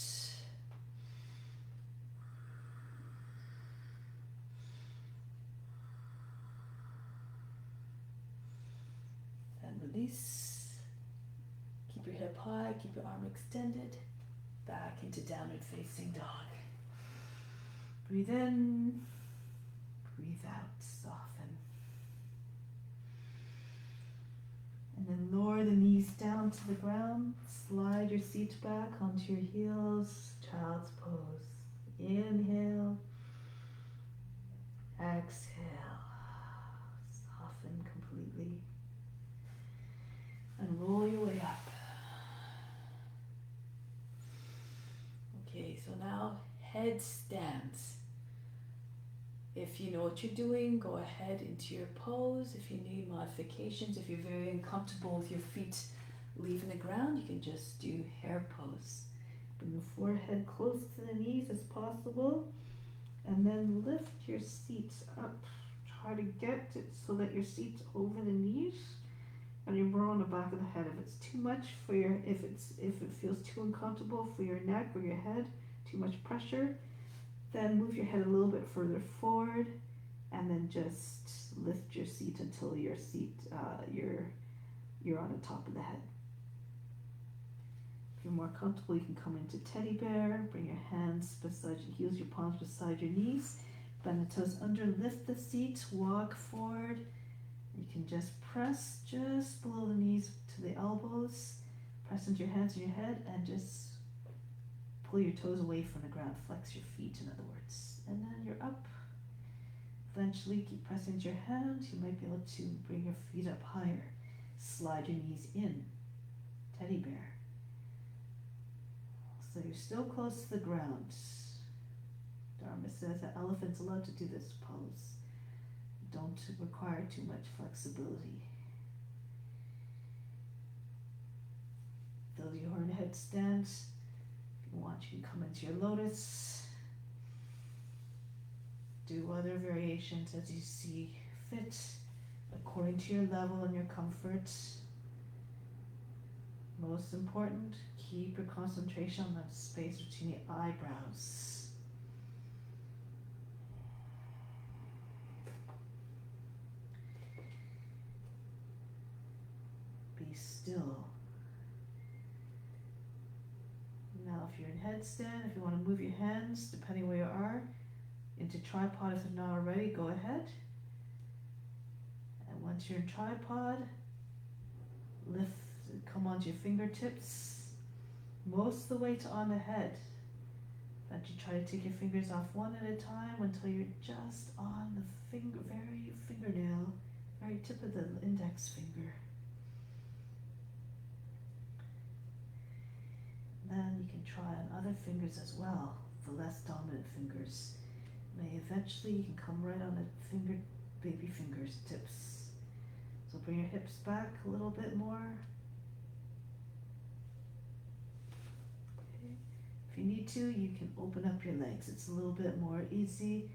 Release. Keep your hip high, keep your arm extended. Back into downward facing dog. Breathe in, breathe out, soften. And then lower the knees down to the ground. Slide your seat back onto your heels. Child's pose. Inhale. Exhale. Soften completely. And roll your way up. Okay, so now headstands. If you know what you're doing, go ahead into your pose. If you need modifications, if you're very uncomfortable with your feet leaving the ground, you can just do hair pose. Bring the forehead close to the knees as possible, and then lift your seat up. Try to get it so that your seat's over the knees. And you're more on the back of the head. If it's too much for your, if it feels too uncomfortable for your neck or your head, too much pressure, then move your head a little bit further forward, and then just lift your seat until your seat, you're on the top of the head. If you're more comfortable, you can come into teddy bear. Bring your hands beside your heels, your palms beside your knees. Bend the toes under. Lift the seat. Walk forward. You can just press just below the knees to the elbows, press into your hands and your head, and just pull your toes away from the ground. Flex your feet, in other words. And then you're up. Eventually, keep pressing into your hands. You might be able to bring your feet up higher. Slide your knees in. Teddy bear. So you're still close to the ground. Dharma says that elephant's allowed to do this pose. Don't require too much flexibility. Those of you who are in headstands, if you want, you can come into your lotus. Do other variations as you see fit, according to your level and your comfort. Most important, keep your concentration on the space between the eyebrows. Be still. Now if you're in headstand, if you want to move your hands, depending where you are, into tripod if they're not already, go ahead. And once you're in tripod, lift, come onto your fingertips, most of the way to on the head. But you try to take your fingers off one at a time until you're just on the very fingernail, very tip of the index finger. Then you can try on other fingers as well, the less dominant fingers. Eventually you can come right on the baby fingers tips. So bring your hips back a little bit more. Okay. If you need to, you can open up your legs. It's a little bit more easy.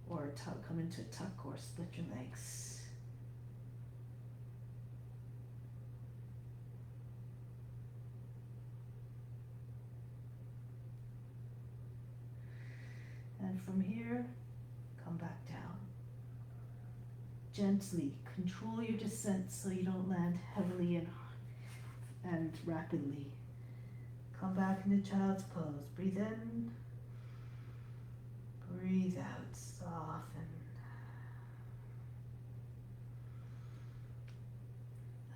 Or come into a tuck or split your legs. And from here, come back down. Gently control your descent so you don't land heavily and rapidly. Come back into child's pose. Breathe in. Breathe out. Soften.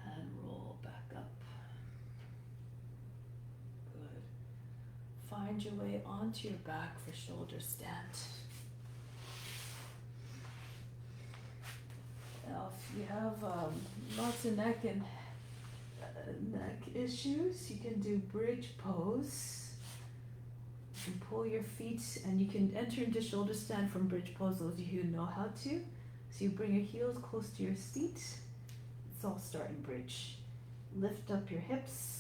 And roll back up. Good. find your way onto your back for shoulder stand. Now, if you have lots of neck issues, you can do bridge pose. You can pull your feet and you can enter into shoulder stand from bridge pose, those of you who know how to. So you bring your heels close to your seat. Let's all start in bridge. Lift up your hips.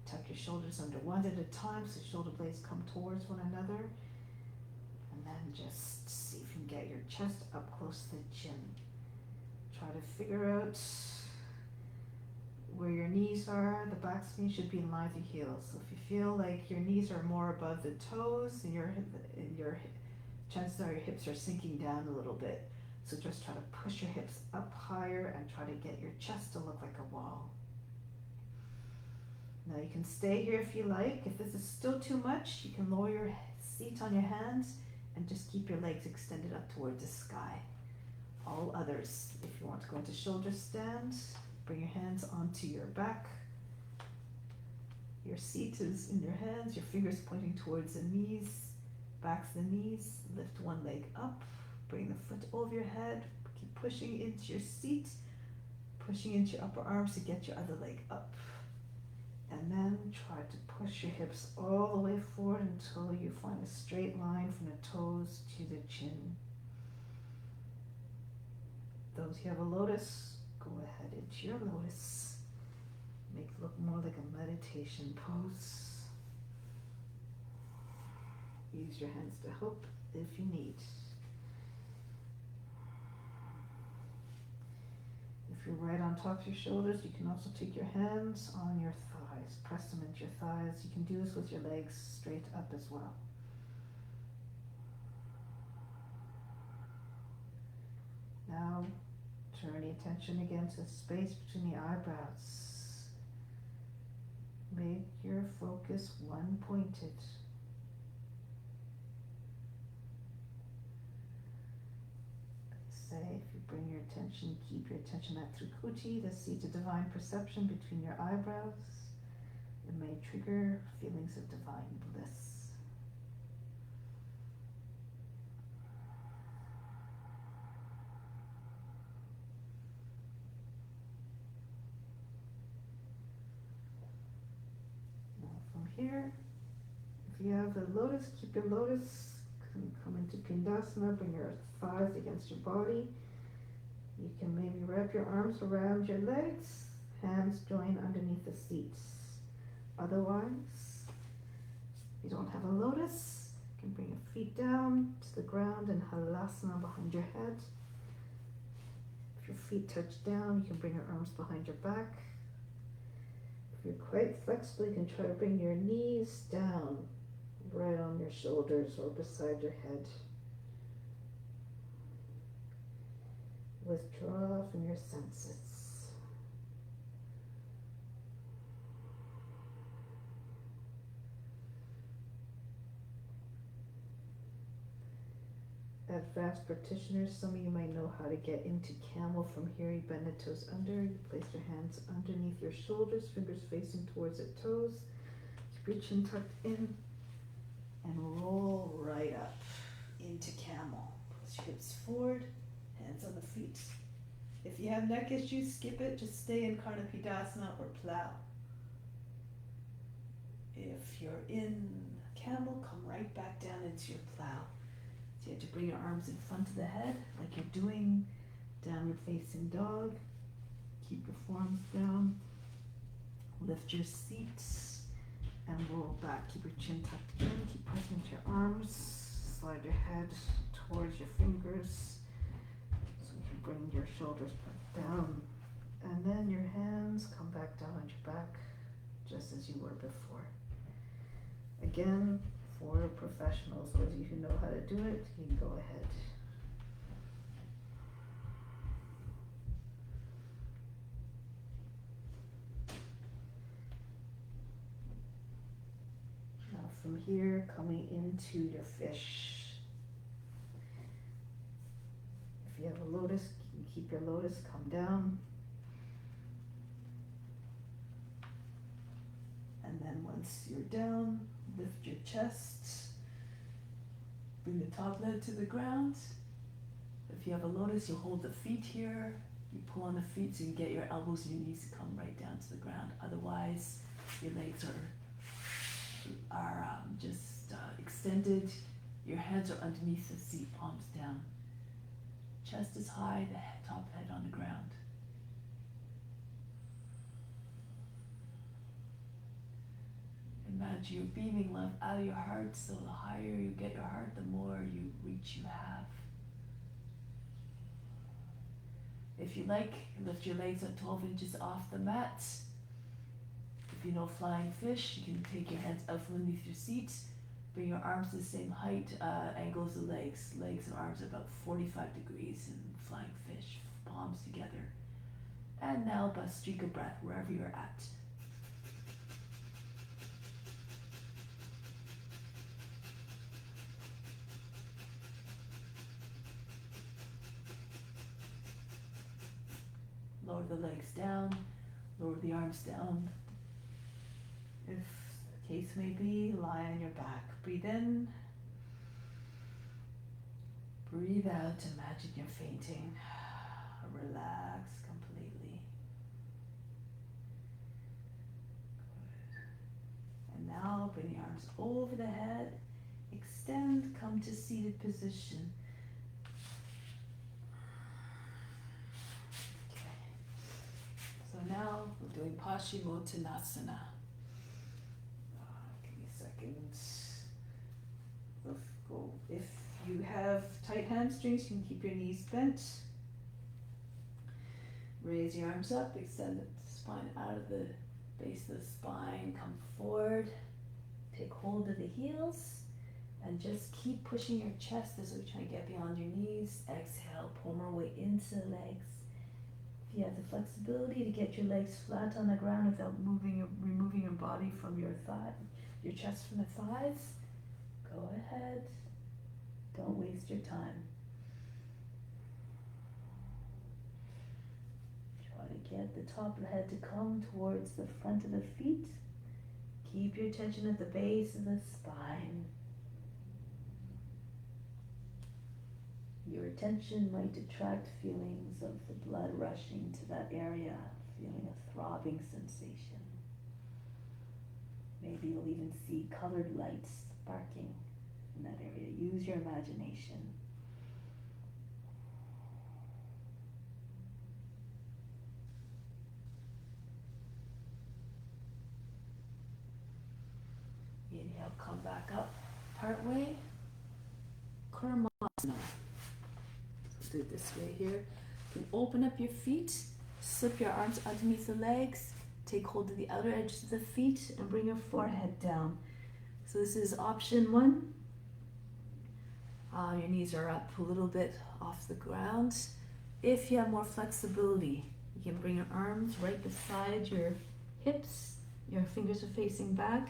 Tuck your shoulders under one at a time so shoulder blades come towards one another. And then just see if you can get your chest up close to the chin. Try to figure out where your knees are. The back spine should be in line with your heels. So if you feel like your knees are more above the toes and your chances are your hips are sinking down a little bit. So just try to push your hips up higher and try to get your chest to look like a wall. Now you can stay here if you like. If this is still too much, you can lower your seat on your hands and just keep your legs extended up towards the sky. All others, if you want to go into shoulder stand, bring your hands onto your back. Your seat is in your hands, your fingers pointing towards the knees, back to the knees. Lift one leg up, bring the foot over your head, keep pushing into your seat, pushing into your upper arms to get your other leg up. And then try to push your hips all the way forward until you find a straight line from the toes to the chin. Those who have a lotus, go ahead into your lotus. Make it look more like a meditation pose. Use your hands to help if you need. If you're right on top of your shoulders, you can also take your hands on your thighs. Press them into your thighs. You can do this with your legs straight up as well. Now, turn the attention again to the space between the eyebrows. Make your focus one-pointed. Say, if you bring your attention, keep your attention at Trikuti, the seat of divine perception between your eyebrows. It may trigger feelings of divine bliss. Here, if you have the lotus, keep your lotus, come into Pindasana, bring your thighs against your body. You can maybe wrap your arms around your legs, hands join underneath the seats. Otherwise, if you don't have a lotus, you can bring your feet down to the ground and halasana behind your head. If your feet touch down, you can bring your arms behind your back. If you're quite flexible, you can try to bring your knees down, right on your shoulders or beside your head. Withdraw from your senses. Advanced practitioners, some of you might know how to get into camel from here. You bend the toes under, you place your hands underneath your shoulders, fingers facing towards the toes. Keep your chin tucked in and roll right up into camel. Push your hips forward, hands on the feet. If you have neck issues, skip it. Just stay in Karnapidasana or plow. If you're in camel, come right back down into your plow. So you have to bring your arms in front of the head like you're doing downward facing dog. Keep your forearms down. Lift your seat and roll back. Keep your chin tucked in. Keep pressing into your arms. Slide your head towards your fingers so you can bring your shoulders back down. And then your hands come back down on your back just as you were before. Again, for professionals, those of you who know how to do it, you can go ahead. Now from here, coming into your fish. If you have a lotus, you can keep your lotus, come down. And then once you're down, Lift your chest. Bring the top leg to the ground. If you have a lotus, you hold the feet here. You pull on the feet so you get your elbows and your knees to come right down to the ground. Otherwise, your legs are just extended. Your hands are underneath the seat, palms down. Chest is high, the top head on the ground. Imagine you're beaming love out of your heart, so the higher you get your heart, the more reach you have. If you like, lift your legs up 12 inches off the mat. If you know flying fish, you can take your hands out from underneath your seat. Bring your arms to the same height, angle as the legs. Legs and arms about 45 degrees in flying fish, palms together. And now about a streak of breath wherever you're at. Lower the legs down, lower the arms down. If the case may be, lie on your back. Breathe in. Breathe out. Imagine you're fainting. Relax completely. Good. And now bring the arms over the head. Extend, come to seated position. So now we're doing Pashimo Tanasana. Give me a second. If you have tight hamstrings, you can keep your knees bent. Raise your arms up, extend the spine out of the base of the spine, come forward. Take hold of the heels and just keep pushing your chest as we try to get beyond your knees. Exhale, pull more weight into the legs. If you have the flexibility to get your legs flat on the ground without removing your body from your chest from the thighs, go ahead. Don't waste your time. Try to get the top of the head to come towards the front of the feet. Keep your attention at the base of the spine. Your attention might attract feelings of the blood rushing to that area, feeling a throbbing sensation. Maybe you'll even see colored lights sparking in that area. Use your imagination. Inhale, come back up part way. Dharmasana. So do it this way here. You can open up your feet, slip your arms underneath the legs, take hold of the outer edges of the feet, and bring your forehead down. So this is option one. Your knees are up a little bit off the ground. If you have more flexibility, you can bring your arms right beside your hips, your fingers are facing back,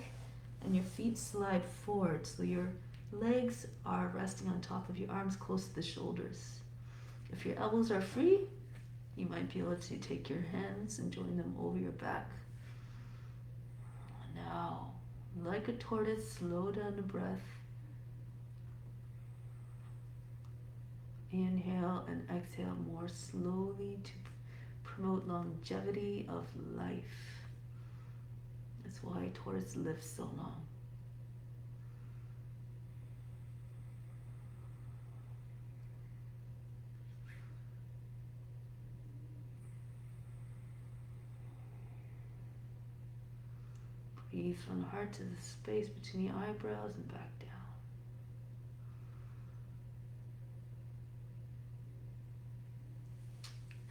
and your feet slide forward. So your legs are resting on top of your arms close to the shoulders. If your elbows are free, you might be able to take your hands and join them over your back. Now, like a tortoise, slow down the breath. Inhale and exhale more slowly to promote longevity of life. That's why tortoise lives so long. Breathe from the heart to the space between the eyebrows and back down.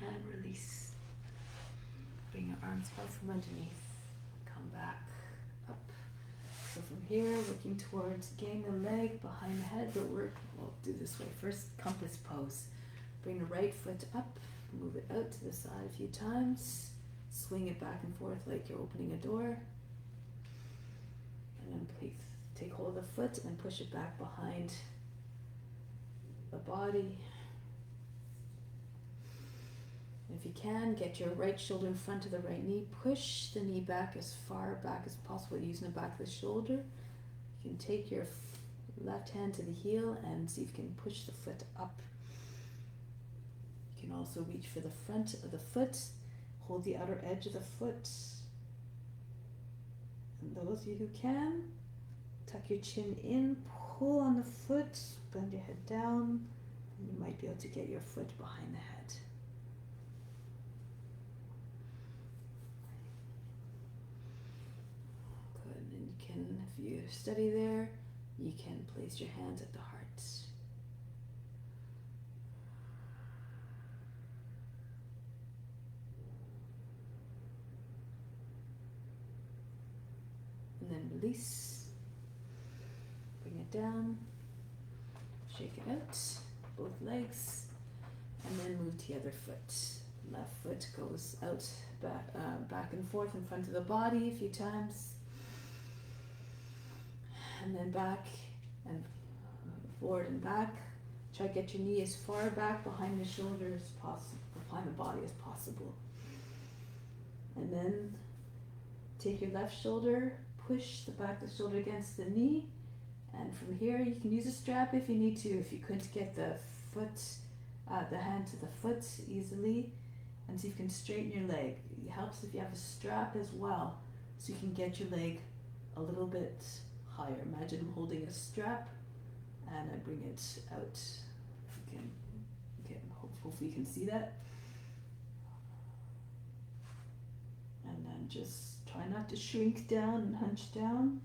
And release. Bring your arms out from underneath. Come back up. So from here, looking towards getting the leg behind the head, but we'll do this way. First, compass pose. Bring the right foot up, move it out to the side a few times. Swing it back and forth like you're opening a door. And then please take hold of the foot and push it back behind the body. If you can, get your right shoulder in front of the right knee. Push the knee back as far back as possible using the back of the shoulder. can take your left hand to the heel and see if you can push the foot up. You can also reach for the front of the foot, hold the outer edge of the foot. And those of you who can, tuck your chin in, pull on the foot, bend your head down, and you might be able to get your foot behind the head. Good, and you can, if you steady there, you can place your hands at the heart. And then release. Bring it down. Shake it out. Both legs. And then move to the other foot. Left foot goes out, back and forth in front of the body a few times. And then back and forward and back. Try to get your knee as far back behind the shoulder as possible, behind the body as possible. And then take your left shoulder, push the back of the shoulder against the knee. And from here, you can use a strap if you need to. If you couldn't get the foot, the hand to the foot easily, and see if you can straighten your leg. It helps if you have a strap as well, so you can get your leg a little bit higher. Imagine I'm holding a strap, and I bring it out. If you can, hopefully you can see that. And then just try not to shrink down and hunch down.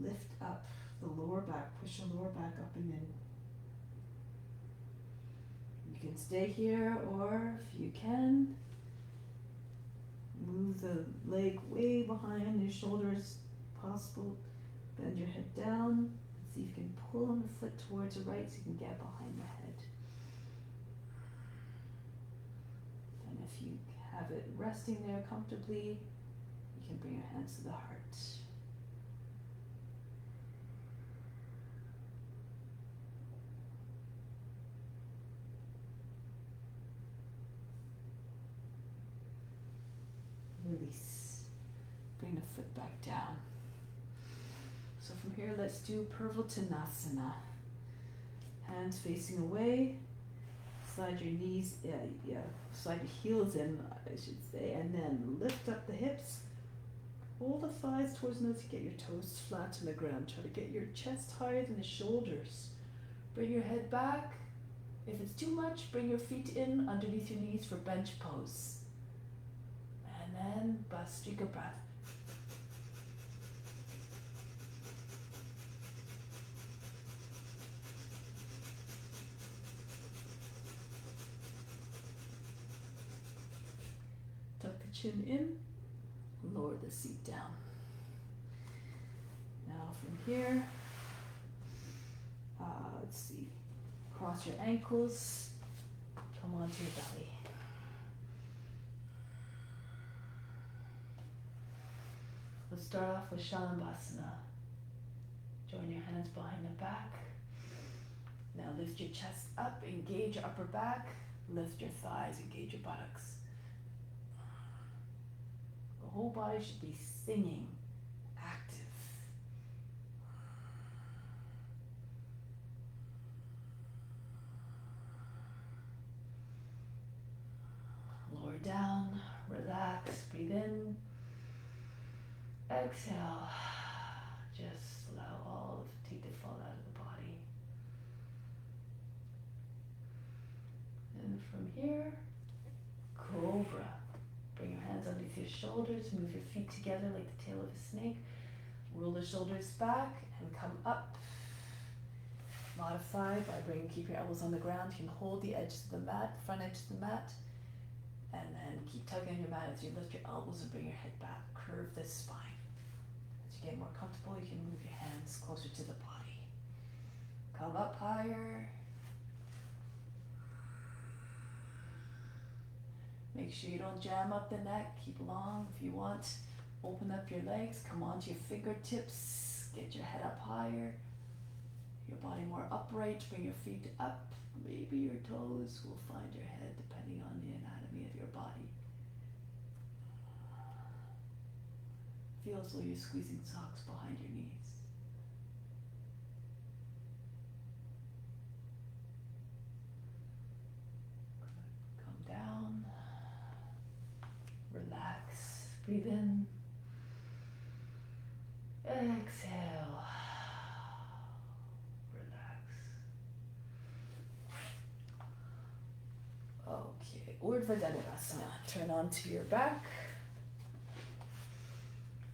Lift up the lower back, push the lower back up and in. You can stay here, or if you can, move the leg way behind your shoulders possible. Bend your head down. See if you can pull on the foot towards the right so you can get behind the head. And if you have it resting there comfortably, you can bring your hands to the heart. Release. Bring the foot back down. So from here, let's do Purification. Hands facing away. Slide your knees, slide your heels in, I should say, and then lift up the hips. Pull the thighs towards the nose to get your toes flat on the ground. Try to get your chest higher than the shoulders. Bring your head back. If it's too much, bring your feet in underneath your knees for bench pose. And then bust, take a breath. Tuck the chin in, lower the seat down. Now from here, let's see, cross your ankles, come onto your belly. Let's start off with Shavasana. Join your hands behind the back. Now lift your chest up, engage your upper back, lift your thighs, engage your buttocks. The whole body should be singing, active. Lower down, relax, breathe in. Exhale. Just allow all the fatigue to fall out of the body. And from here, Cobra. Bring your hands underneath your shoulders, move your feet together like the tail of a snake. Roll the shoulders back and come up. Modify by keep your elbows on the ground. You can hold the edge of the mat, front edge of the mat, and then keep tugging on your mat as you lift your elbows and bring your head back. Curve the spine. As you get more comfortable, you can move your hands closer to the body. Come up higher. Make sure you don't jam up the neck. Keep long if you want. Open up your legs. Come onto your fingertips. Get your head up higher. Your body more upright. Bring your feet up. Maybe your toes will find your head depending on the anatomy of your body. Feel as though you're squeezing socks behind your knees. Breathe in. Exhale. Relax. Okay, Urdhva Dhanurasana. Turn onto your back.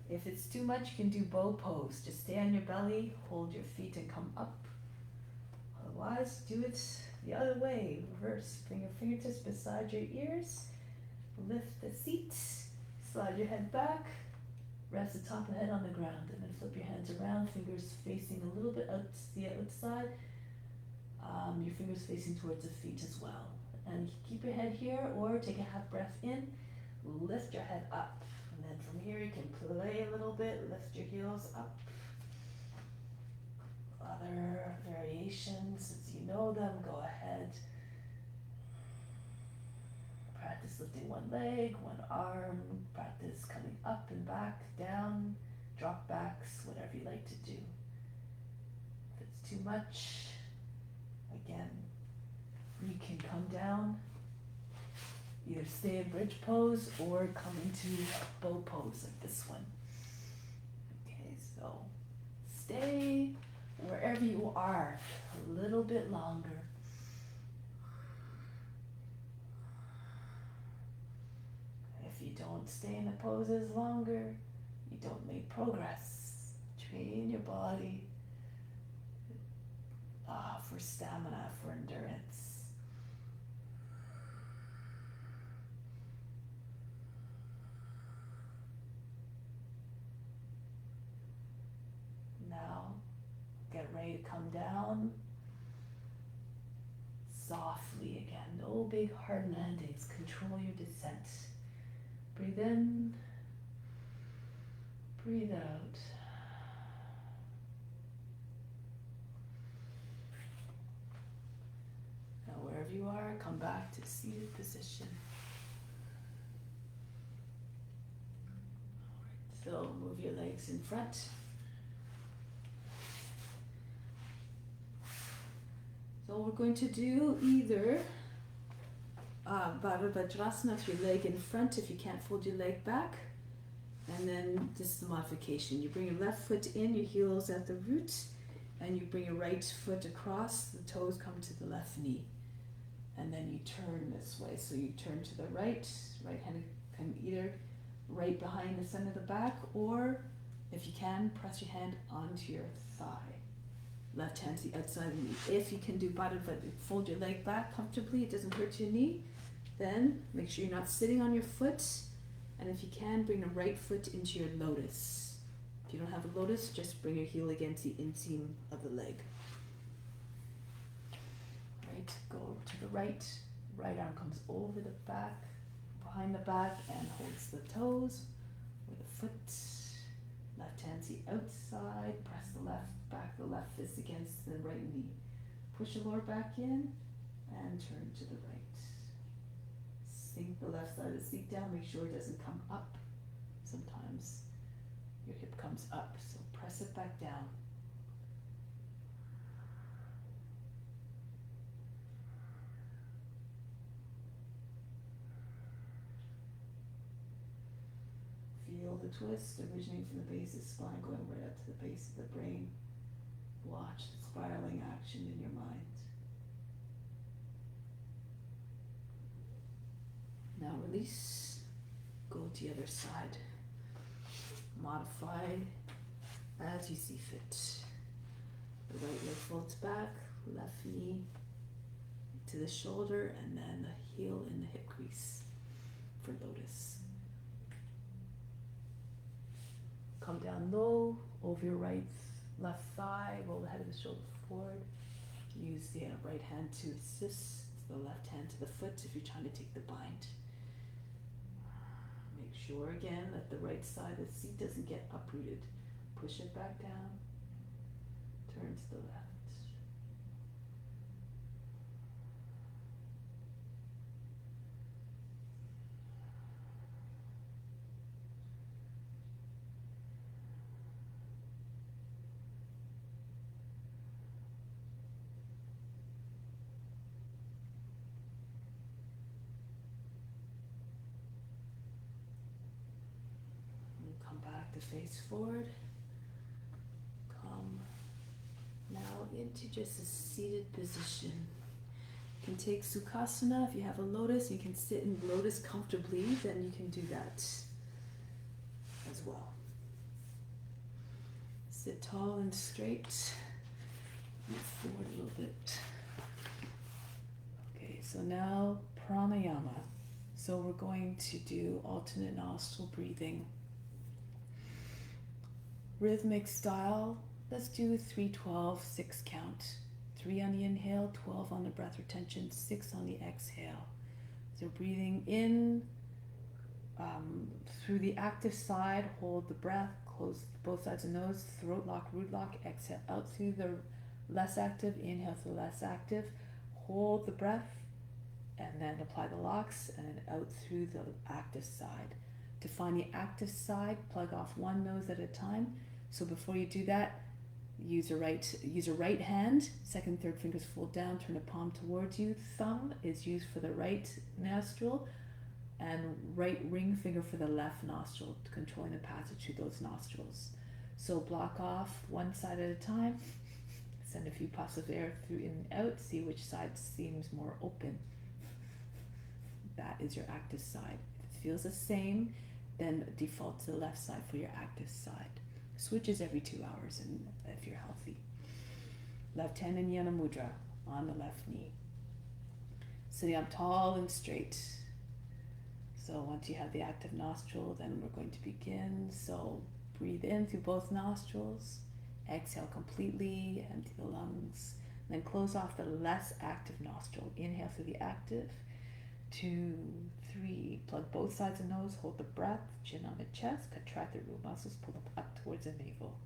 If it's too much, you can do bow pose. Just stay on your belly, hold your feet and come up. Otherwise, do it the other way, reverse. Bring your fingertips beside your ears. Lift the seat. Slide your head back. Rest the top of the head on the ground. And then flip your hands around, fingers facing a little bit out to the outside. Your fingers facing towards the feet as well. And keep your head here or take a half breath in. Lift your head up. And then from here you can play a little bit, lift your heels up. Other variations, as you know them, go ahead. Practice lifting one leg, one arm. Practice coming up and back, down, drop backs, whatever you like to do. If it's too much, again, you can come down. Either stay in bridge pose or come into bow pose like this one. Okay, so stay wherever you are a little bit longer. If you don't stay in the poses longer, you don't make progress. Train your body for stamina, for endurance. Now, get ready to come down softly again. No big hard landings. Control your descent. Breathe in. Breathe out. Now, wherever you are, come back to seated position. All right, so move your legs in front. So we're going to do either Bhaira Vajrasana with your leg in front if you can't fold your leg back. And then this is the modification. You bring your left foot in, your heels at the root, and you bring your right foot across, the toes come to the left knee. And then you turn this way. So you turn to the right hand can either right behind the center of the back, or if you can, press your hand onto your thigh. Left hand to the outside of the knee. If you can do Bhaira, fold your leg back comfortably, it doesn't hurt your knee, then make sure you're not sitting on your foot. And if you can, bring the right foot into your lotus. If you don't have a lotus, just bring your heel against the inseam of the leg. Right, go to the right. Right arm comes over the back, behind the back, and holds the toes with the foot. Left hand to the outside, press the left back, the left fist against the right knee. Push the lower back in and turn to the right. Sink the left side of the seat down, make sure it doesn't come up. Sometimes your hip comes up, so press it back down. Feel the twist originating from the base of the spine, going right up to the base of the brain. Watch the spiraling action in your mind. Now release, go to the other side. Modify as you see fit. The right leg folds back, left knee to the shoulder, and then the heel in the hip crease for lotus. Come down low, over your left thigh, roll the head of the shoulder forward. Use the right hand to assist the left hand to the foot if you're trying to take the bind. Make sure again that the right side of the seat doesn't get uprooted. Push it back down, turn to the left. come back to face forward. Come now into just a seated position. You can take Sukhasana. If you have a lotus, you can sit in lotus comfortably, then you can do that as well. Sit tall and straight. Move forward a little bit. Okay, so now pranayama. So we're going to do alternate nostril breathing. Rhythmic style. Let's do 3-12, 6 count. 3 on the inhale, 12 on the breath retention, 6 on the exhale. So breathing in through the active side, hold the breath, close both sides of the nose, throat lock, root lock, exhale out through the less active, inhale through the less active, hold the breath, and then apply the locks, and then out through the active side. To find the active side, plug off one nose at a time. So before you do that, use a right hand, second, third fingers fold down, turn the palm towards you. Thumb is used for the right nostril, and right ring finger for the left nostril, controlling the passage through those nostrils. So block off one side at a time, send a few puffs of air through in and out, see which side seems more open. That is your active side. If it feels the same, then default to the left side for your active side. Switches every 2 hours, and if you're healthy. Left hand in Yana Mudra on the left knee. Sitting up tall and straight. So once you have the active nostril, then we're going to begin. So breathe in through both nostrils. Exhale completely, empty the lungs. Then close off the less active nostril. Inhale through the active. 2, 3. Plug both sides of the nose, hold the breath, chin on the chest, contract the root muscles, pull them up towards the navel.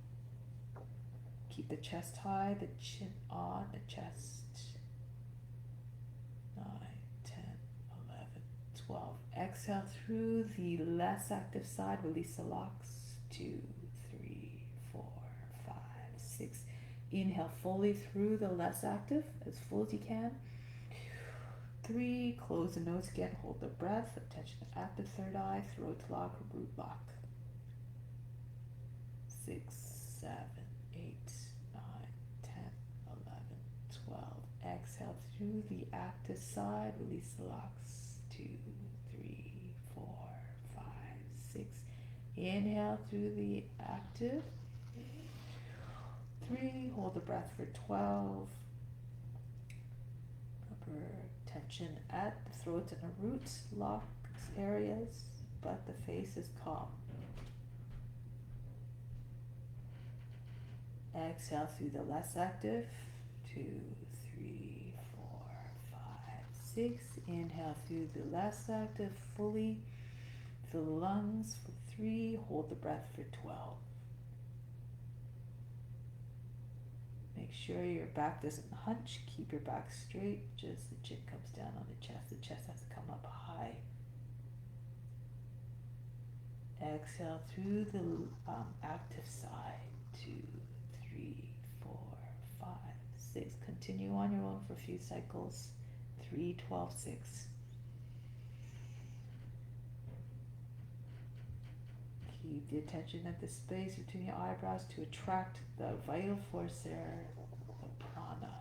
Keep the chest high, the chin on the chest. 9, 10, 11, 12. Exhale through the less active side, release the locks. 2, 3, 4, 5, 6. Inhale fully through the less active, as full as you can. 3, close the nose again, hold the breath, attention at the third eye, throat lock, root lock. 6, 7, 8, 9, 10, 11, 12. Exhale through the active side, release the locks. 2, 3, 4, 5, 6. Inhale through the active. 3, hold the breath for 12. Upper tension at the throat and the roots, locks areas, but the face is calm. Exhale through the less active. 2, 3, 4, 5, 6. Inhale through the less active fully. Fill the lungs for 3. Hold the breath for 12. Make sure your back doesn't hunch. Keep your back straight. Just the chin comes down on the chest. The chest has to come up high. Exhale through the active side. 2, 3, 4, 5, 6. Continue on your own for a few cycles. 3, 12, 6. Keep the attention at the space between your eyebrows to attract the vital force there, the prana.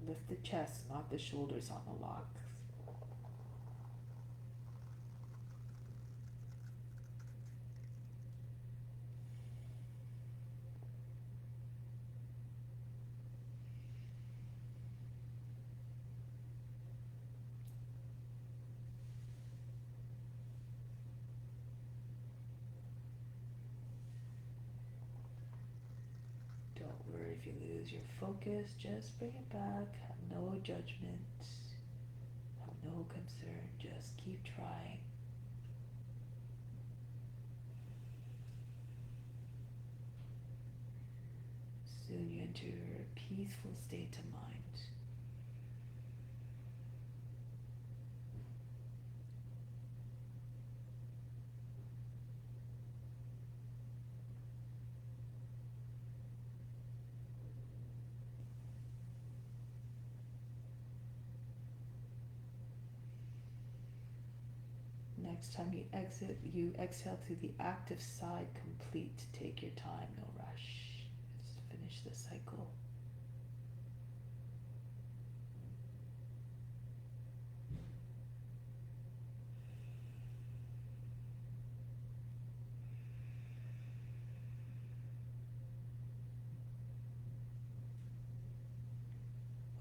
Lift the chest, not the shoulders on the lock. If you lose your focus, just bring it back. Have no judgment, have no concern, just keep trying. Soon you enter a peaceful state of mind. next time you exit, you exhale to the active side complete. Take your time, no rush. Just finish the cycle.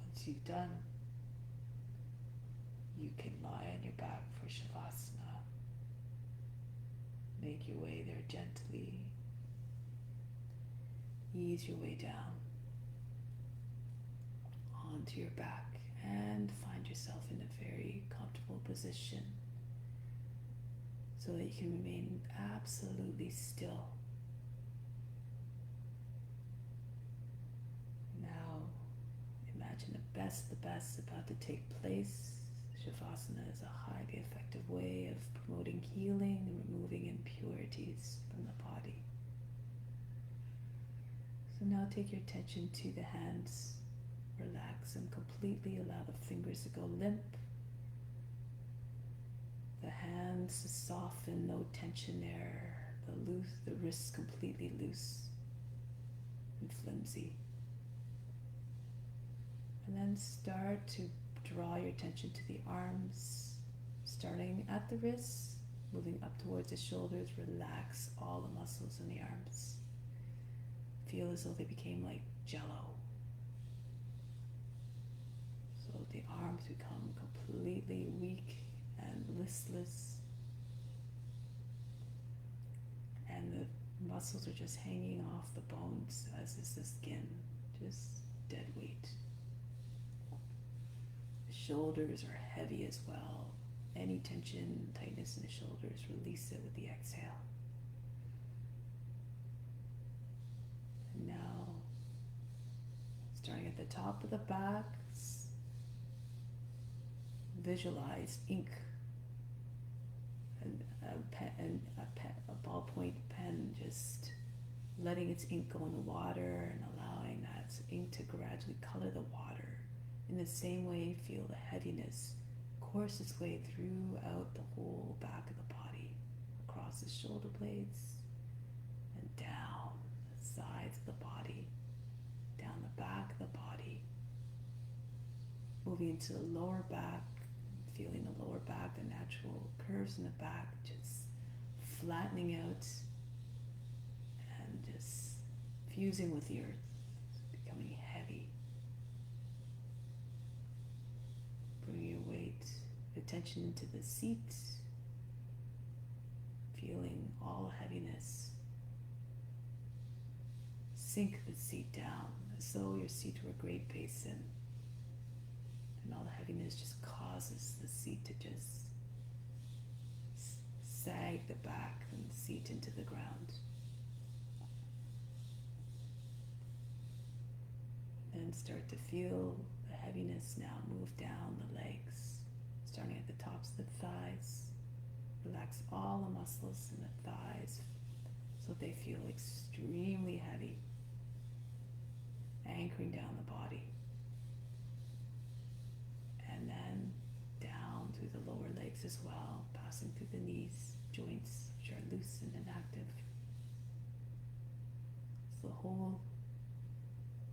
Once you've done, you can lie on your back for Shavasana. Make your way there gently. Ease your way down onto your back and find yourself in a very comfortable position so that you can remain absolutely still. Now, imagine the best about to take place. Shavasana is a highly effective way of promoting healing and removing impurities from the body. So now take your attention to the hands. Relax them completely. Allow the fingers to go limp. The hands to soften, no tension there. The wrists completely loose and flimsy. And then start to draw your attention to the arms, starting at the wrists, moving up towards the shoulders. Relax all the muscles in the arms. Feel as though they became like jello. So the arms become completely weak and listless. And the muscles are just hanging off the bones, as is the skin, just dead weight. The shoulders are heavy as well. Any tension, tightness in the shoulders, release it with the exhale. And now, starting at the top of the back, visualize ink and a ballpoint pen, just letting its ink go in the water and allowing that ink to gradually color the water. In the same way, feel the heaviness course its way throughout the whole back of the body, across the shoulder blades and down the sides of the body, down the back of the body, moving into the lower back, feeling the lower back, the natural curves in the back, just flattening out and just fusing with the earth, becoming heavy. Bring your weight, attention into the seat, feeling all heaviness. Sink the seat down as though your seat were a great basin. And all the heaviness just causes the seat to just sag the back and the seat into the ground. And start to feel the heaviness now move down the legs, starting at the tops of the thighs. Relax all the muscles in the thighs so they feel extremely heavy, anchoring down the body. And then down through the lower legs as well, passing through the knees, joints which are loose and inactive. So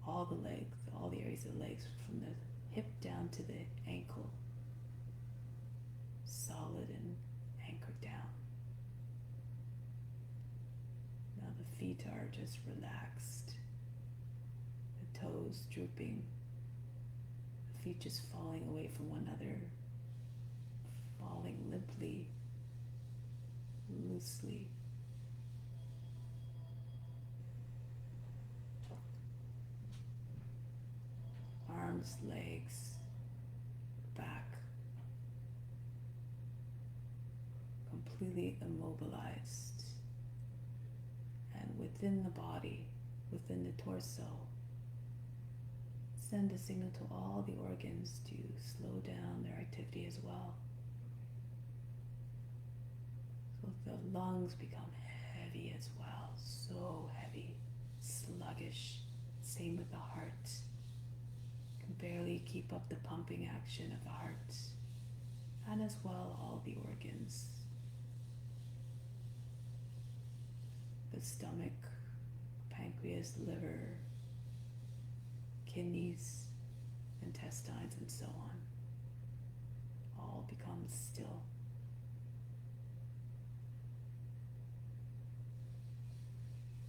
all the legs, all the areas of the legs, from the hip down to the ankle, solid and anchored down. Now the feet are just relaxed, the toes drooping, feet just falling away from one another, falling limply, loosely. Arms, legs, back, completely immobilized. And within the body, within the torso, send a signal to all the organs to slow down their activity as well. So the lungs become heavy as well, so heavy, sluggish. Same with the heart. Can barely keep up the pumping action of the heart. And as well all the organs. the stomach, pancreas, liver, kidneys, intestines, and so on, all become still.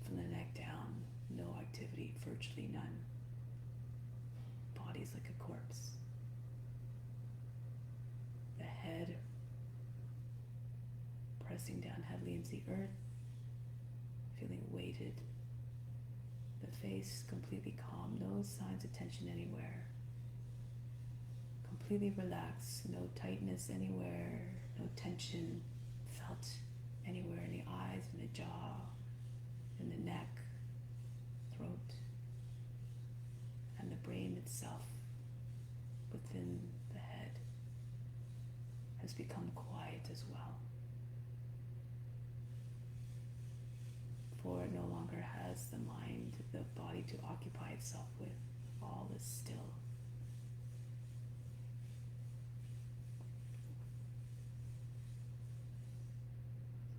From the neck down, no activity, virtually none. Body's like a corpse. The head pressing down heavily into the earth, feeling weighted. The face completely calm, no signs of tension anywhere. Completely relaxed, no tightness anywhere, no tension felt anywhere in the eyes, in the jaw, in the neck, throat, and the brain itself within the head has become quiet as well. For it no longer has the mind, the body to occupy itself with. All is still.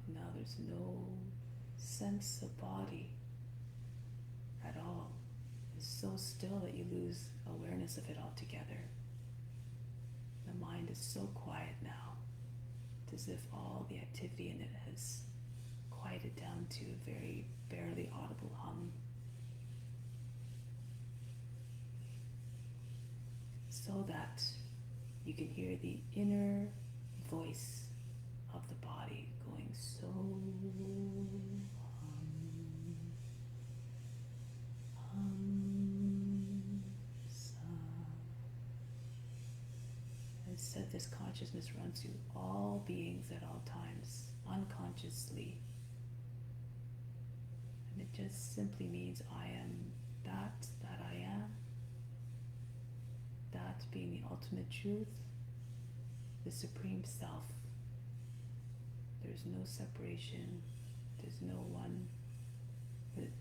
Now there's no sense of body at all. It's so still that you lose awareness of it altogether. The mind is so quiet now. It's as if all the activity in it has quieted down to a very barely audible hum. So that you can hear the inner voice of the body going so As said, this consciousness runs through all beings at all times, unconsciously. And it just simply means I am that I am. That being the ultimate truth, the supreme self. There's no separation, there's no one,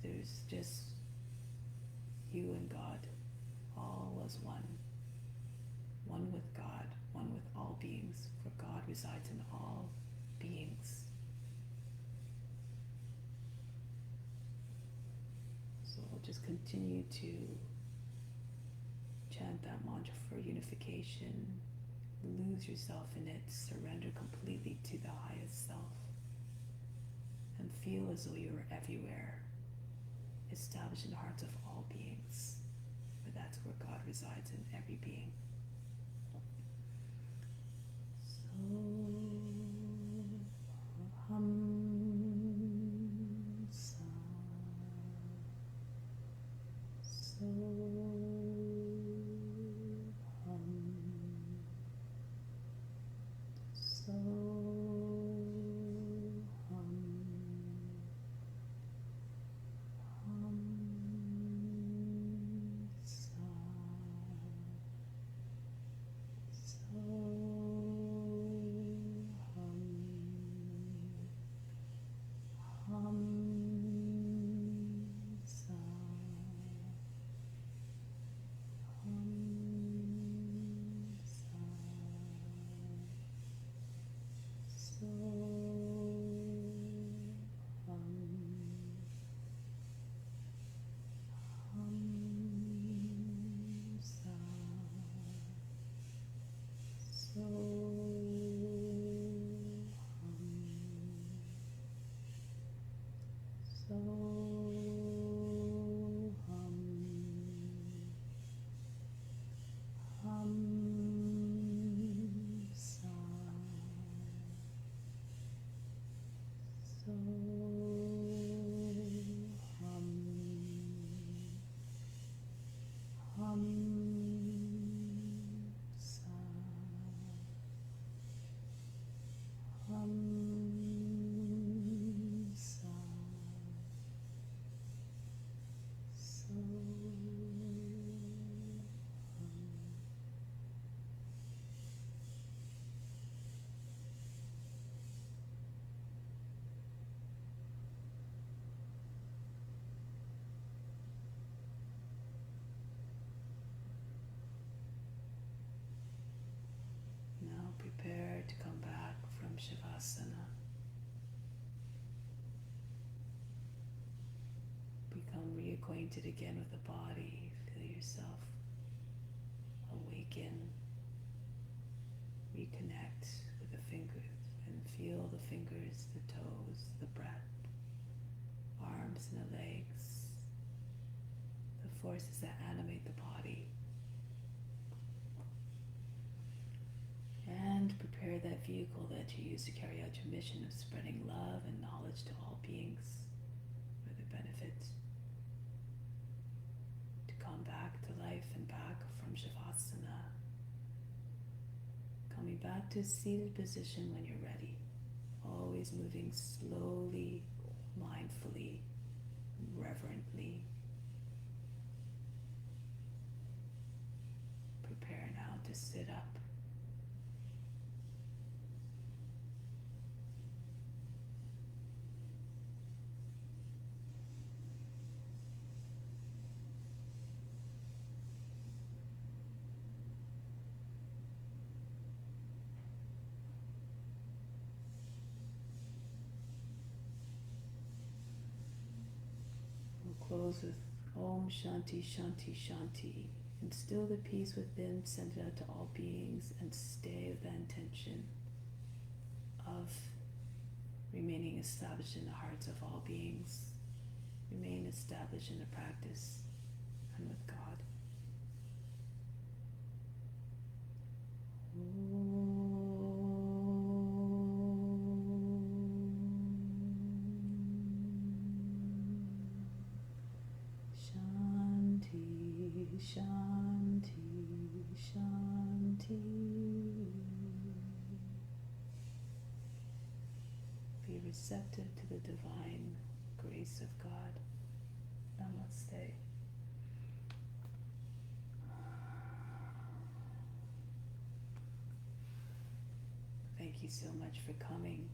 there's just you and God, all as one. One with God, one with all beings, for God resides in all beings. So we'll just continue to chant that mantra for unification. Lose yourself in it, surrender completely to the highest self, and feel as though you are everywhere, established in the hearts of all beings, for that's where God resides, in every being. become reacquainted again with the body. Feel yourself awaken, reconnect with the fingers, and feel the fingers, the toes, the breath, arms and the legs, the forces that animate the body. And prepare that vehicle that you use to carry out your mission of spreading love and knowledge to all beings for their benefit. To come back to life and back from Shavasana. Coming back to a seated position when you're ready. Always moving slowly, mindfully, reverently. Prepare now to sit up. Close with Om Shanti Shanti Shanti. Instill the peace within, send it out to all beings, and stay with the intention of remaining established in the hearts of all beings. Remain established in the practice and with God. Shanti, Shanti. Be receptive to the divine grace of God. Namaste. Thank you so much for coming.